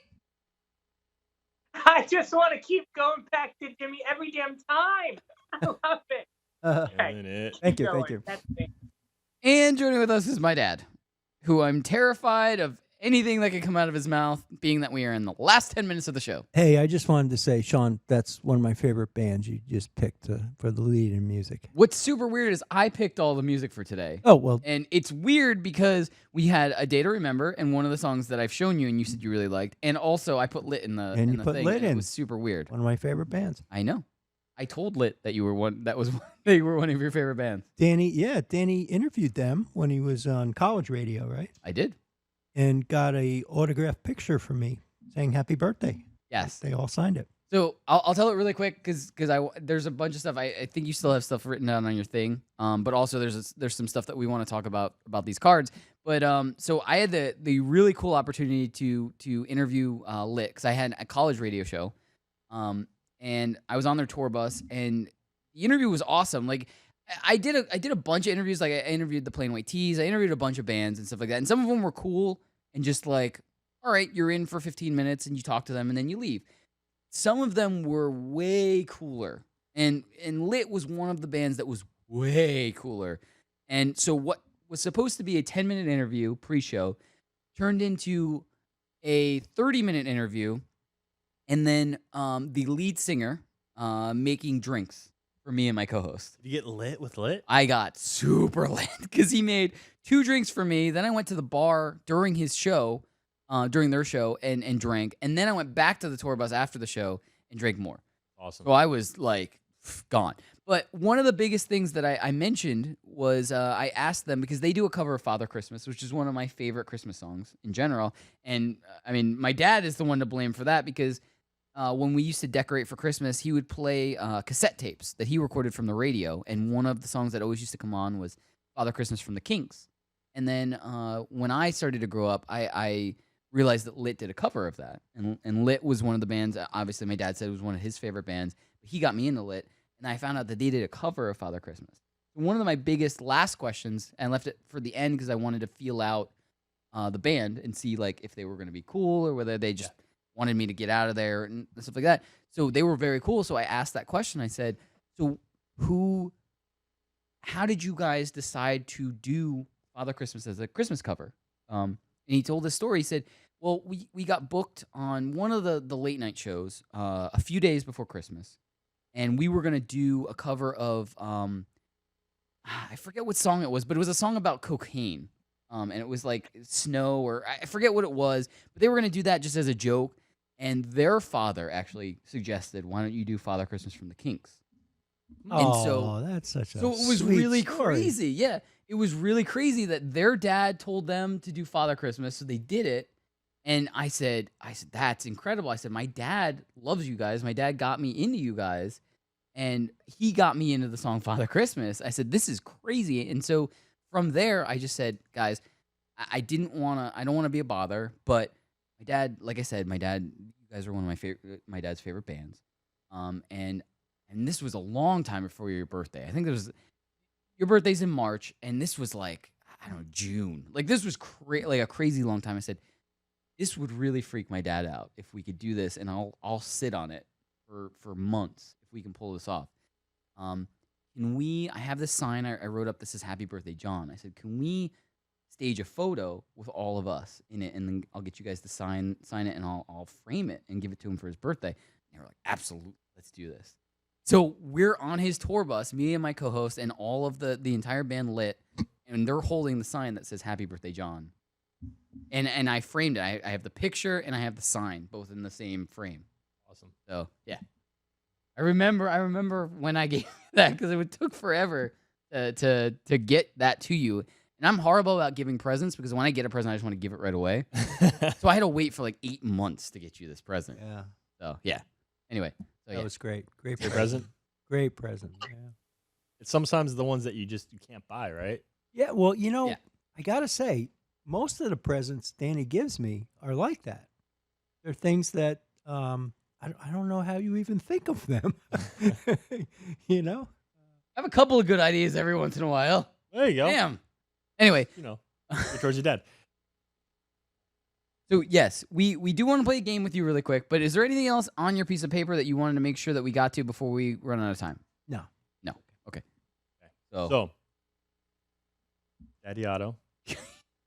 I just want to keep going back to Jimmy every damn time. I love it. Okay. Thank Keep you. going. That's me. And joining with us is my dad, who I'm terrified of anything that could come out of his mouth, being that we are in the last 10 minutes of the show. Hey, I just wanted to say, Sean, that's one of my favorite bands you just picked for the lead in music. What's super weird is I picked all the music for today. Oh, well. And it's weird because we had A Day to Remember and one of the songs that I've shown you and you said you really liked. And also I put Lit in the, And you the put thing. Lit and in. It was super weird. One of my favorite bands. I know. I told Lit that you were one. That you were one of your favorite bands. Danny interviewed them when he was on college radio, right? I did. And got a autographed picture from me saying happy birthday. Yes. They all signed it. So I'll tell it really quick because there's a bunch of stuff. I think you still have stuff written down on your thing. But also there's some stuff that we want to talk about these cards. But so I had the really cool opportunity to interview Lit because I had a college radio show. And I was on their tour bus, and the interview was awesome. Like, I did a bunch of interviews. Like, I interviewed the Plain White Tees. I interviewed a bunch of bands and stuff like that. And some of them were cool and just like, all right, you're in for 15 minutes and you talk to them and then you leave. Some of them were way cooler, and Lit was one of the bands that was way cooler. And so what was supposed to be a 10-minute interview pre-show turned into a 30-minute interview. And then the lead singer making drinks for me and my co-host. Did you get lit with Lit? I got super lit because he made 2 drinks for me. Then I went to the bar during his show, during their show, and drank. And then I went back to the tour bus after the show and drank more. Awesome. So I was like gone. But one of the biggest things that I mentioned was I asked them, because they do a cover of Father Christmas, which is one of my favorite Christmas songs in general. And I mean, my dad is the one to blame for that because when we used to decorate for Christmas, he would play cassette tapes that he recorded from the radio. And one of the songs that always used to come on was Father Christmas from the Kinks. And then when I started to grow up, I realized that Lit did a cover of that. And Lit was one of the bands, obviously my dad said it was one of his favorite bands. But he got me into Lit, and I found out that they did a cover of Father Christmas. One of my biggest last questions, and I left it for the end because I wanted to feel out the band and see like if they were going to be cool or whether they just wanted me to get out of there and stuff like that. So they were very cool. So I asked that question. I said, so how did you guys decide to do Father Christmas as a Christmas cover? And he told this story. He said, well, we got booked on one of the late night shows a few days before Christmas. And we were going to do a cover of, I forget what song it was, but it was a song about cocaine. And it was like Snow, or I forget what it was, but they were going to do that just as a joke. And their father actually suggested, why don't you do Father Christmas from the Kinks? Oh, that's such a So it was sweet really story. crazy. Yeah, it was really crazy that their dad told them to do Father Christmas, so they did it. And I said, that's incredible. I said, my dad loves you guys. My dad got me into you guys, and he got me into the song Father Christmas. I said, this is crazy. And so from there, I just said, guys, I don't want to be a bother, but my dad, like I said, you guys are one of my dad's favorite bands. And this was a long time before your birthday. I think your birthday's in March, and this was like, I don't know, June. Like this was like a crazy long time. I said, this would really freak my dad out if we could do this, and I'll sit on it for months if we can pull this off. I have this sign I wrote up that says Happy Birthday, John. I said, can we stage a photo with all of us in it, and then I'll get you guys to sign it, and I'll frame it and give it to him for his birthday. And they were like, absolutely, let's do this. So we're on his tour bus, me and my co-host, and all of the entire band Lit, and they're holding the sign that says Happy Birthday, John. And I framed it. I have the picture and I have the sign, both in the same frame. Awesome. So yeah, I remember when I gave that because it took forever to get that to you. And I'm horrible about giving presents because when I get a present, I just want to give it right away. So I had to wait for like 8 months to get you this present. Yeah. So yeah. Anyway, That was great. Great Great present. present. Great present. Yeah. It's sometimes the ones that you can't buy, right? Yeah. Well, I gotta say, most of the presents Danny gives me are like that. They're things that I don't know how you even think of them. I have a couple of good ideas every once in a while. There you go. Damn. Anyway, you know, towards your dad. So yes, we do want to play a game with you really quick, but is there anything else on your piece of paper that you wanted to make sure that we got to before we run out of time? No. Okay. So Daddy Otto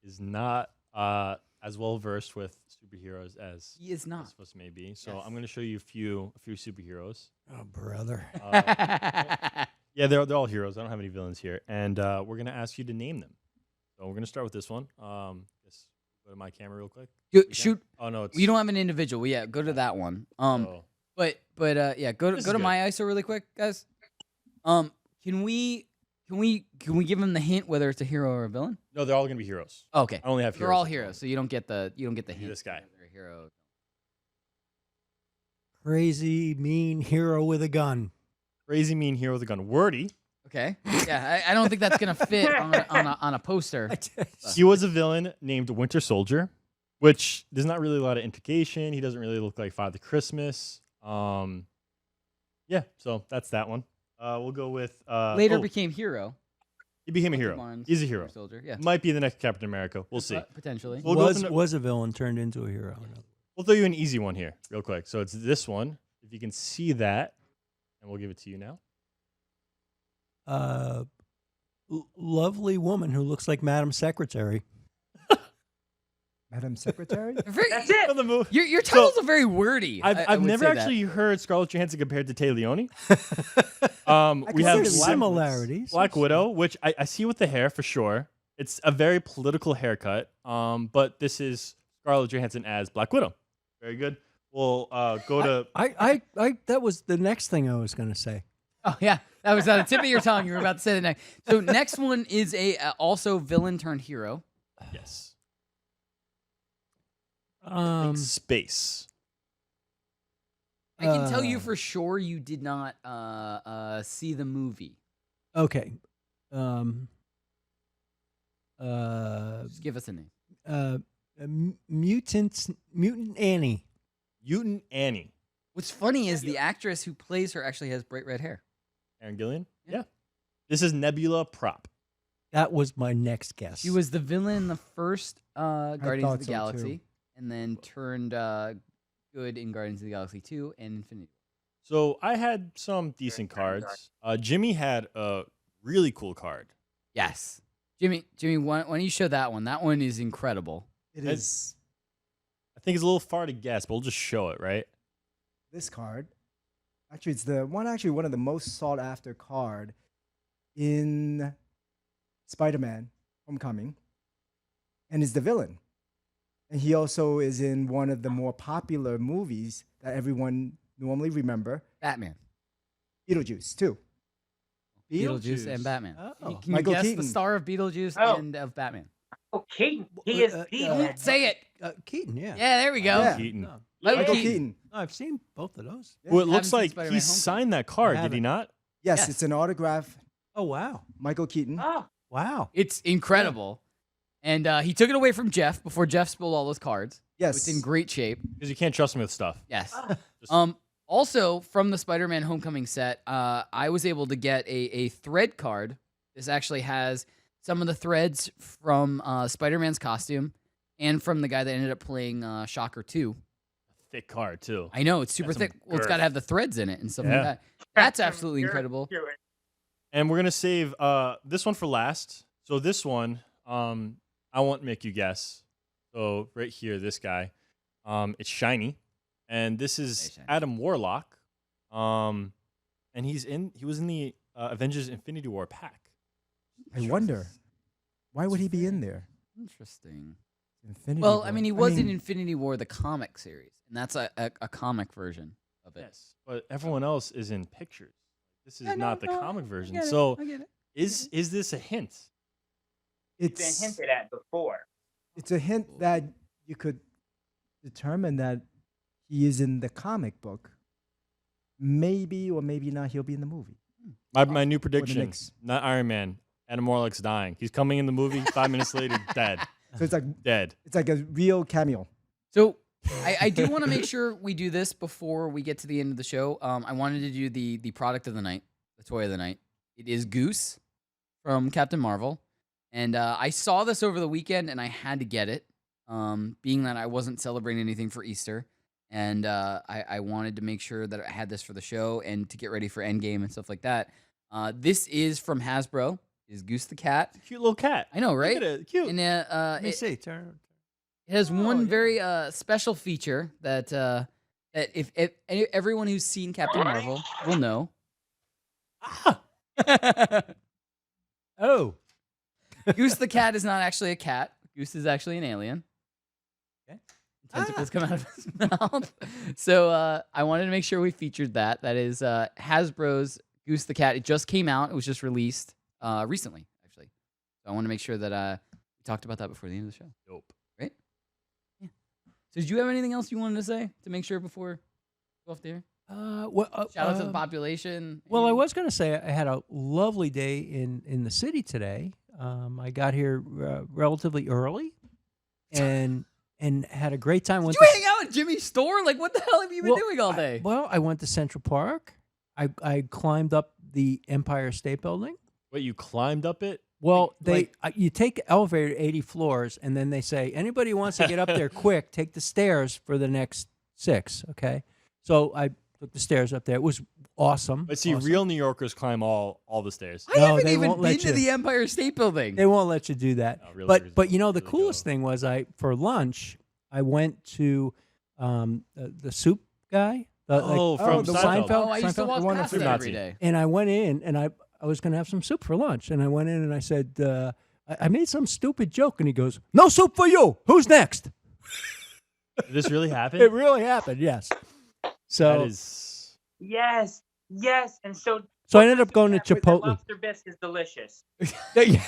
is not as well versed with superheroes as he is not supposed to maybe. So I'm going to show you a few superheroes. Oh, brother. Yeah, they're all heroes. I don't have any villains here, and we're going to ask you to name them. So we're going to start with this one. Just go to my camera real quick. Shoot. Oh no, it's you don't have an individual. Yeah, go to that one. But yeah, go to my ISO really quick, guys. Can we give him the hint whether it's a hero or a villain? No, they're all gonna be heroes. Okay, I only have heroes. They're all heroes, so you don't get the hint. This guy, they're a hero. Crazy, mean hero with a gun. Crazy, mean hero with a gun. Wordy. Okay. Yeah, I don't think that's gonna fit on a poster. He was a villain named Winter Soldier, which there's not really a lot of implication. He doesn't really look like Father Christmas. Yeah, so that's that one. We'll go with later became hero. He became a hero. Barnes, He's a hero. Soldier. Yeah. Might be the next Captain America. We'll see. Potentially. Was a villain turned into a hero. We'll throw you an easy one here, real quick. So it's this one. If you can see that, and we'll give it to you now. Lovely woman who looks like Madam Secretary. Madam Secretary? That's it. Your titles are very wordy. I've never actually heard Scarlett Johansson compared to Tay Leone. We have similarities. Black Widow, which I see with the hair for sure. It's a very political haircut. But this is Scarlett Johansson as Black Widow. Very good. We'll go to. I that was the next thing I was going to say. Oh yeah, that was on the tip of your tongue. You were about to say the next. So next one is a also villain turned hero. Yes. Space. I can tell you for sure you did not see the movie. Okay. Just give us a name. Mutant Annie. Mutant Annie. What's funny is the actress who plays her actually has bright red hair. Aaron Gillian? Yeah. This is Nebula Prop. That was my next guess. She was the villain in the first Guardians of the so, Galaxy, too. and then turned good in Guardians of the Galaxy 2 and Infinity. So I had some decent cards. Jimmy had a really cool card. Yes. Jimmy, why don't you show that one? That one is incredible. It is. I think it's a little far to guess, but we'll just show it, right? This card. Actually, it's one of the most sought after card in Spider-Man Homecoming. And is the villain. And he also is in one of the more popular movies that everyone normally remember. Batman. Beetlejuice, too. Beetlejuice and Batman. Oh. Can you Michael guess Keaton. the star of Beetlejuice and of Batman? Oh, Keaton. He is Keaton. Say it. Keaton, yeah. Yeah, there we go. Yeah. Keaton. Michael Keaton. I've seen both of those. Well, it Haven't looks seen like Spider-Man he Homecoming. signed that card, I did he haven't. not? Yes, it's an autograph. Oh, wow. Michael Keaton. Oh, Wow. It's incredible. And he took it away from Jeff before Jeff spilled all those cards. Yes. It's in great shape. Because you can't trust him with stuff. Yes. Just- Also, from the Spider-Man Homecoming set, I was able to get a thread card. This actually has some of the threads from Spider-Man's costume and from the guy that ended up playing Shocker 2. Thick card, too. I know, it's super Got some thick. Well, it's girth. got to have the threads in it and stuff Yeah. like that. That's absolutely incredible. And we're going to save this one for last. So this one, I won't make you guess. So right here, this guy, it's shiny. And this is Adam Warlock. And he was in the Avengers Infinity War pack. I wonder, why would he be in there? Interesting. Infinity Well, War. I mean, he was in Infinity War, the comic series, and that's a comic version of it. Yes, but everyone else is in pictures. This is not the comic version. get it, So I get it. is this a hint? it's been hinted at before. It's a hint that you could determine that he is in the comic book. Maybe or maybe not, he'll be in the movie. My new prediction, Knicks. not Iron Man. Adam Warlock's dying. He's coming in the movie. 5 minutes later, dead. So it's like Dead. it's like a real cameo. So I do want to make sure we do this before we get to the end of the show. I wanted to do the product of the night, the toy of the night. It is Goose from Captain Marvel. And I saw this over the weekend, and I had to get it, being that I wasn't celebrating anything for Easter. And I wanted to make sure that I had this for the show and to get ready for Endgame and stuff like that. This is from Hasbro. Is Goose the cat? Cute little cat. I know, right? Look at it. Cute. And Let me see. Turn. it has one very special feature that that if everyone who's seen Captain Marvel will know. Oh. Goose the cat is not actually a cat. Goose is actually an alien. Okay. Tentacles come out of his mouth. So I wanted to make sure we featured that. That is Hasbro's Goose the cat. It just came out. It was just released recently, actually. So I want to make sure that we talked about that before the end of the show. Dope. Right? Yeah. So did you have anything else you wanted to say to make sure before we go off the air? Shout out to the population. Well, I was going to say I had a lovely day in the city today. I got here relatively early, and had a great time. Did you hang out at Jimmy's store? Like, what the hell have you been doing all day? I went to Central Park. I climbed up the Empire State Building. Wait, you climbed up it? Well, you take the elevator 80 floors, and then they say, anybody who wants to get up there quick, take the stairs for the next 6, okay? So I took the stairs up there. It was awesome. But see, real New Yorkers climb all the stairs. I haven't even been to the Empire State Building. They won't let you do that. But you know, the coolest thing was for lunch, I went to the soup guy. From Seinfeld. Oh, I used to walk past that every day. And I went in, and I was going to have some soup for lunch. And I went in, and I said, I made some stupid joke. And he goes, no soup for you. Who's next? Did this really happen? It really happened, yes. So that is... Yes. And so I ended up going to the Chipotle. lobster bisque is delicious. Yeah,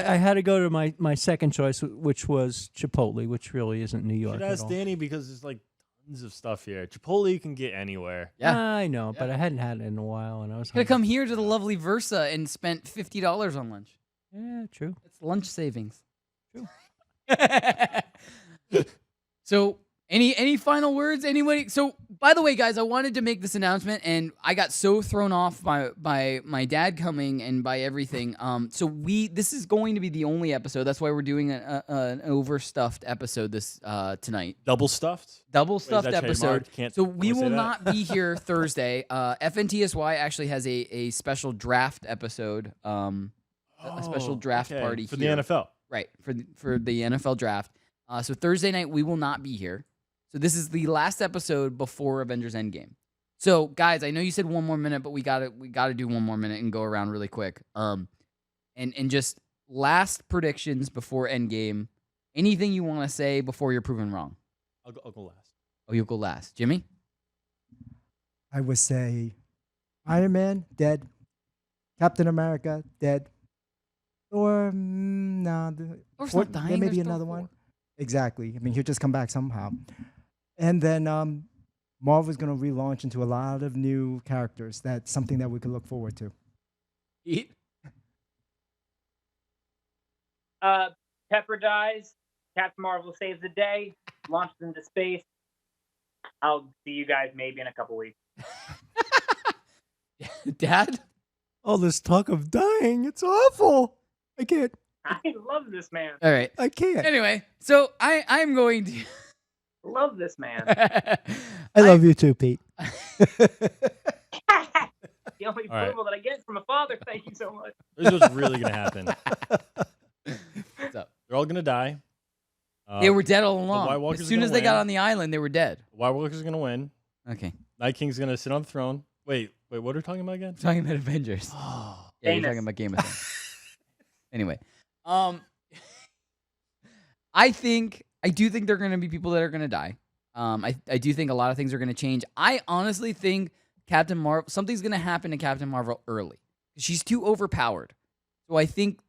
I had to go to my second choice, which was Chipotle, which really isn't New York should at ask all. Danny because there's like tons of stuff here. Chipotle you can get anywhere. Yeah, I know, but I hadn't had it in a while, and I was Could have come here to the lovely Versa and spent $50 on lunch. Yeah, true. It's lunch savings. True. So, any final words? Anybody? So, by the way, guys, I wanted to make this announcement, and I got so thrown off by my dad coming and by everything. So this is going to be the only episode. That's why we're doing an overstuffed episode this tonight. Double stuffed episode. So we will not be here Thursday. FNTSY actually has a special draft episode. A special draft party for here. the NFL. Right, for the NFL draft. So Thursday night we will not be here. So this is the last episode before Avengers Endgame. So guys, I know you said one more minute, but we gotta do one more minute and go around really quick. And just last predictions before Endgame. Anything you want to say before you're proven wrong? I'll go last. Oh, you'll go last, Jimmy. I would say Iron Man dead, Captain America dead, or no, Thor's not dying. there may There's be Thor another 4. one. Exactly. I mean, he'll just come back somehow. And then Marvel's going to relaunch into a lot of new characters. That's something that we could look forward to. Eat. Pepper dies. Captain Marvel saves the day. Launches into space. I'll see you guys maybe in a couple weeks. Dad? All this talk of dying, it's awful. I can't. I love this man. All right. I can't. Anyway, so I'm going to love this man. I love you too, Pete. The only All right. approval that I get from a father. Thank you so much. This is what's really gonna happen. What's up? They're all gonna die. They were dead all the White along. Walkers As are soon gonna as they got win. on the island, they were dead. White Walkers are gonna win. Okay. Night King's gonna sit on the throne. Wait, what are we talking about again? Talking about Avengers. Oh, yeah, you're Famous. talking about Game of Thrones. Anyway, I do think there are going to be people that are going to die. I do think a lot of things are going to change. I honestly think Captain Marvel, something's going to happen to Captain Marvel early. She's too overpowered. So I think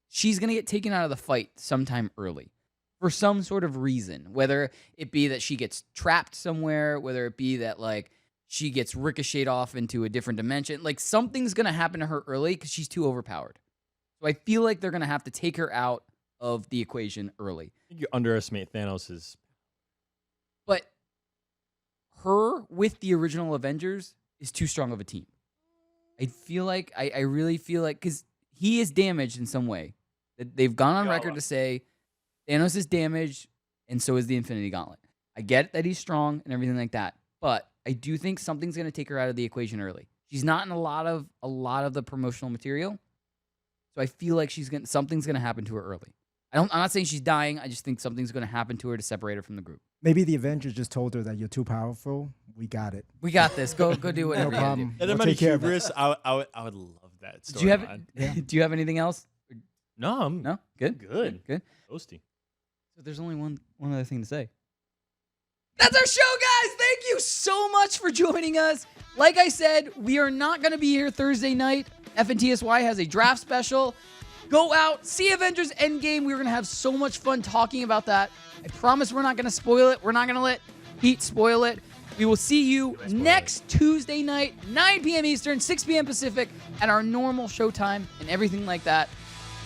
she's going to get taken out of the fight sometime early for some sort of reason, whether it be that she gets trapped somewhere, whether it be that like she gets ricocheted off into a different dimension. Like something's going to happen to her early because she's too overpowered. So I feel like they're going to have to take her out of the equation early. I think you underestimate Thanos'. But her with the original Avengers is too strong of a team. I feel like, I really feel like, because he is damaged in some way. They've gone on record to say Thanos is damaged, and so is the Infinity Gauntlet. I get that he's strong and everything like that, but I do think something's going to take her out of the equation early. She's not in a lot of the promotional material, so I feel like something's going to happen to her early. I'm not saying she's dying. I just think something's going to happen to her to separate her from the group. Maybe the Avengers just told her that you're too powerful. We got it. We got this. Go do whatever. No problem. And We'll take care of it. hubris, I would love that. Do you have Do you have anything else? No, No. Good. Good. Toasty. So there's only one other thing to say. That's our show, guys. Thank you so much for joining us. Like I said, we are not going to be here Thursday night. FNTSY has a draft special. Go out, see Avengers Endgame. We're going to have so much fun talking about that. I promise we're not going to spoil it. We're not going to let Pete spoil it. We will see you next Tuesday night, 9 p.m. Eastern, 6 p.m. Pacific, at our normal showtime and everything like that.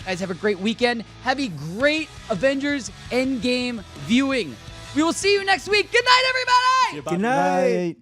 Guys, have a great weekend. Have a great Avengers Endgame viewing. We will see you next week. Good night, everybody. Good night.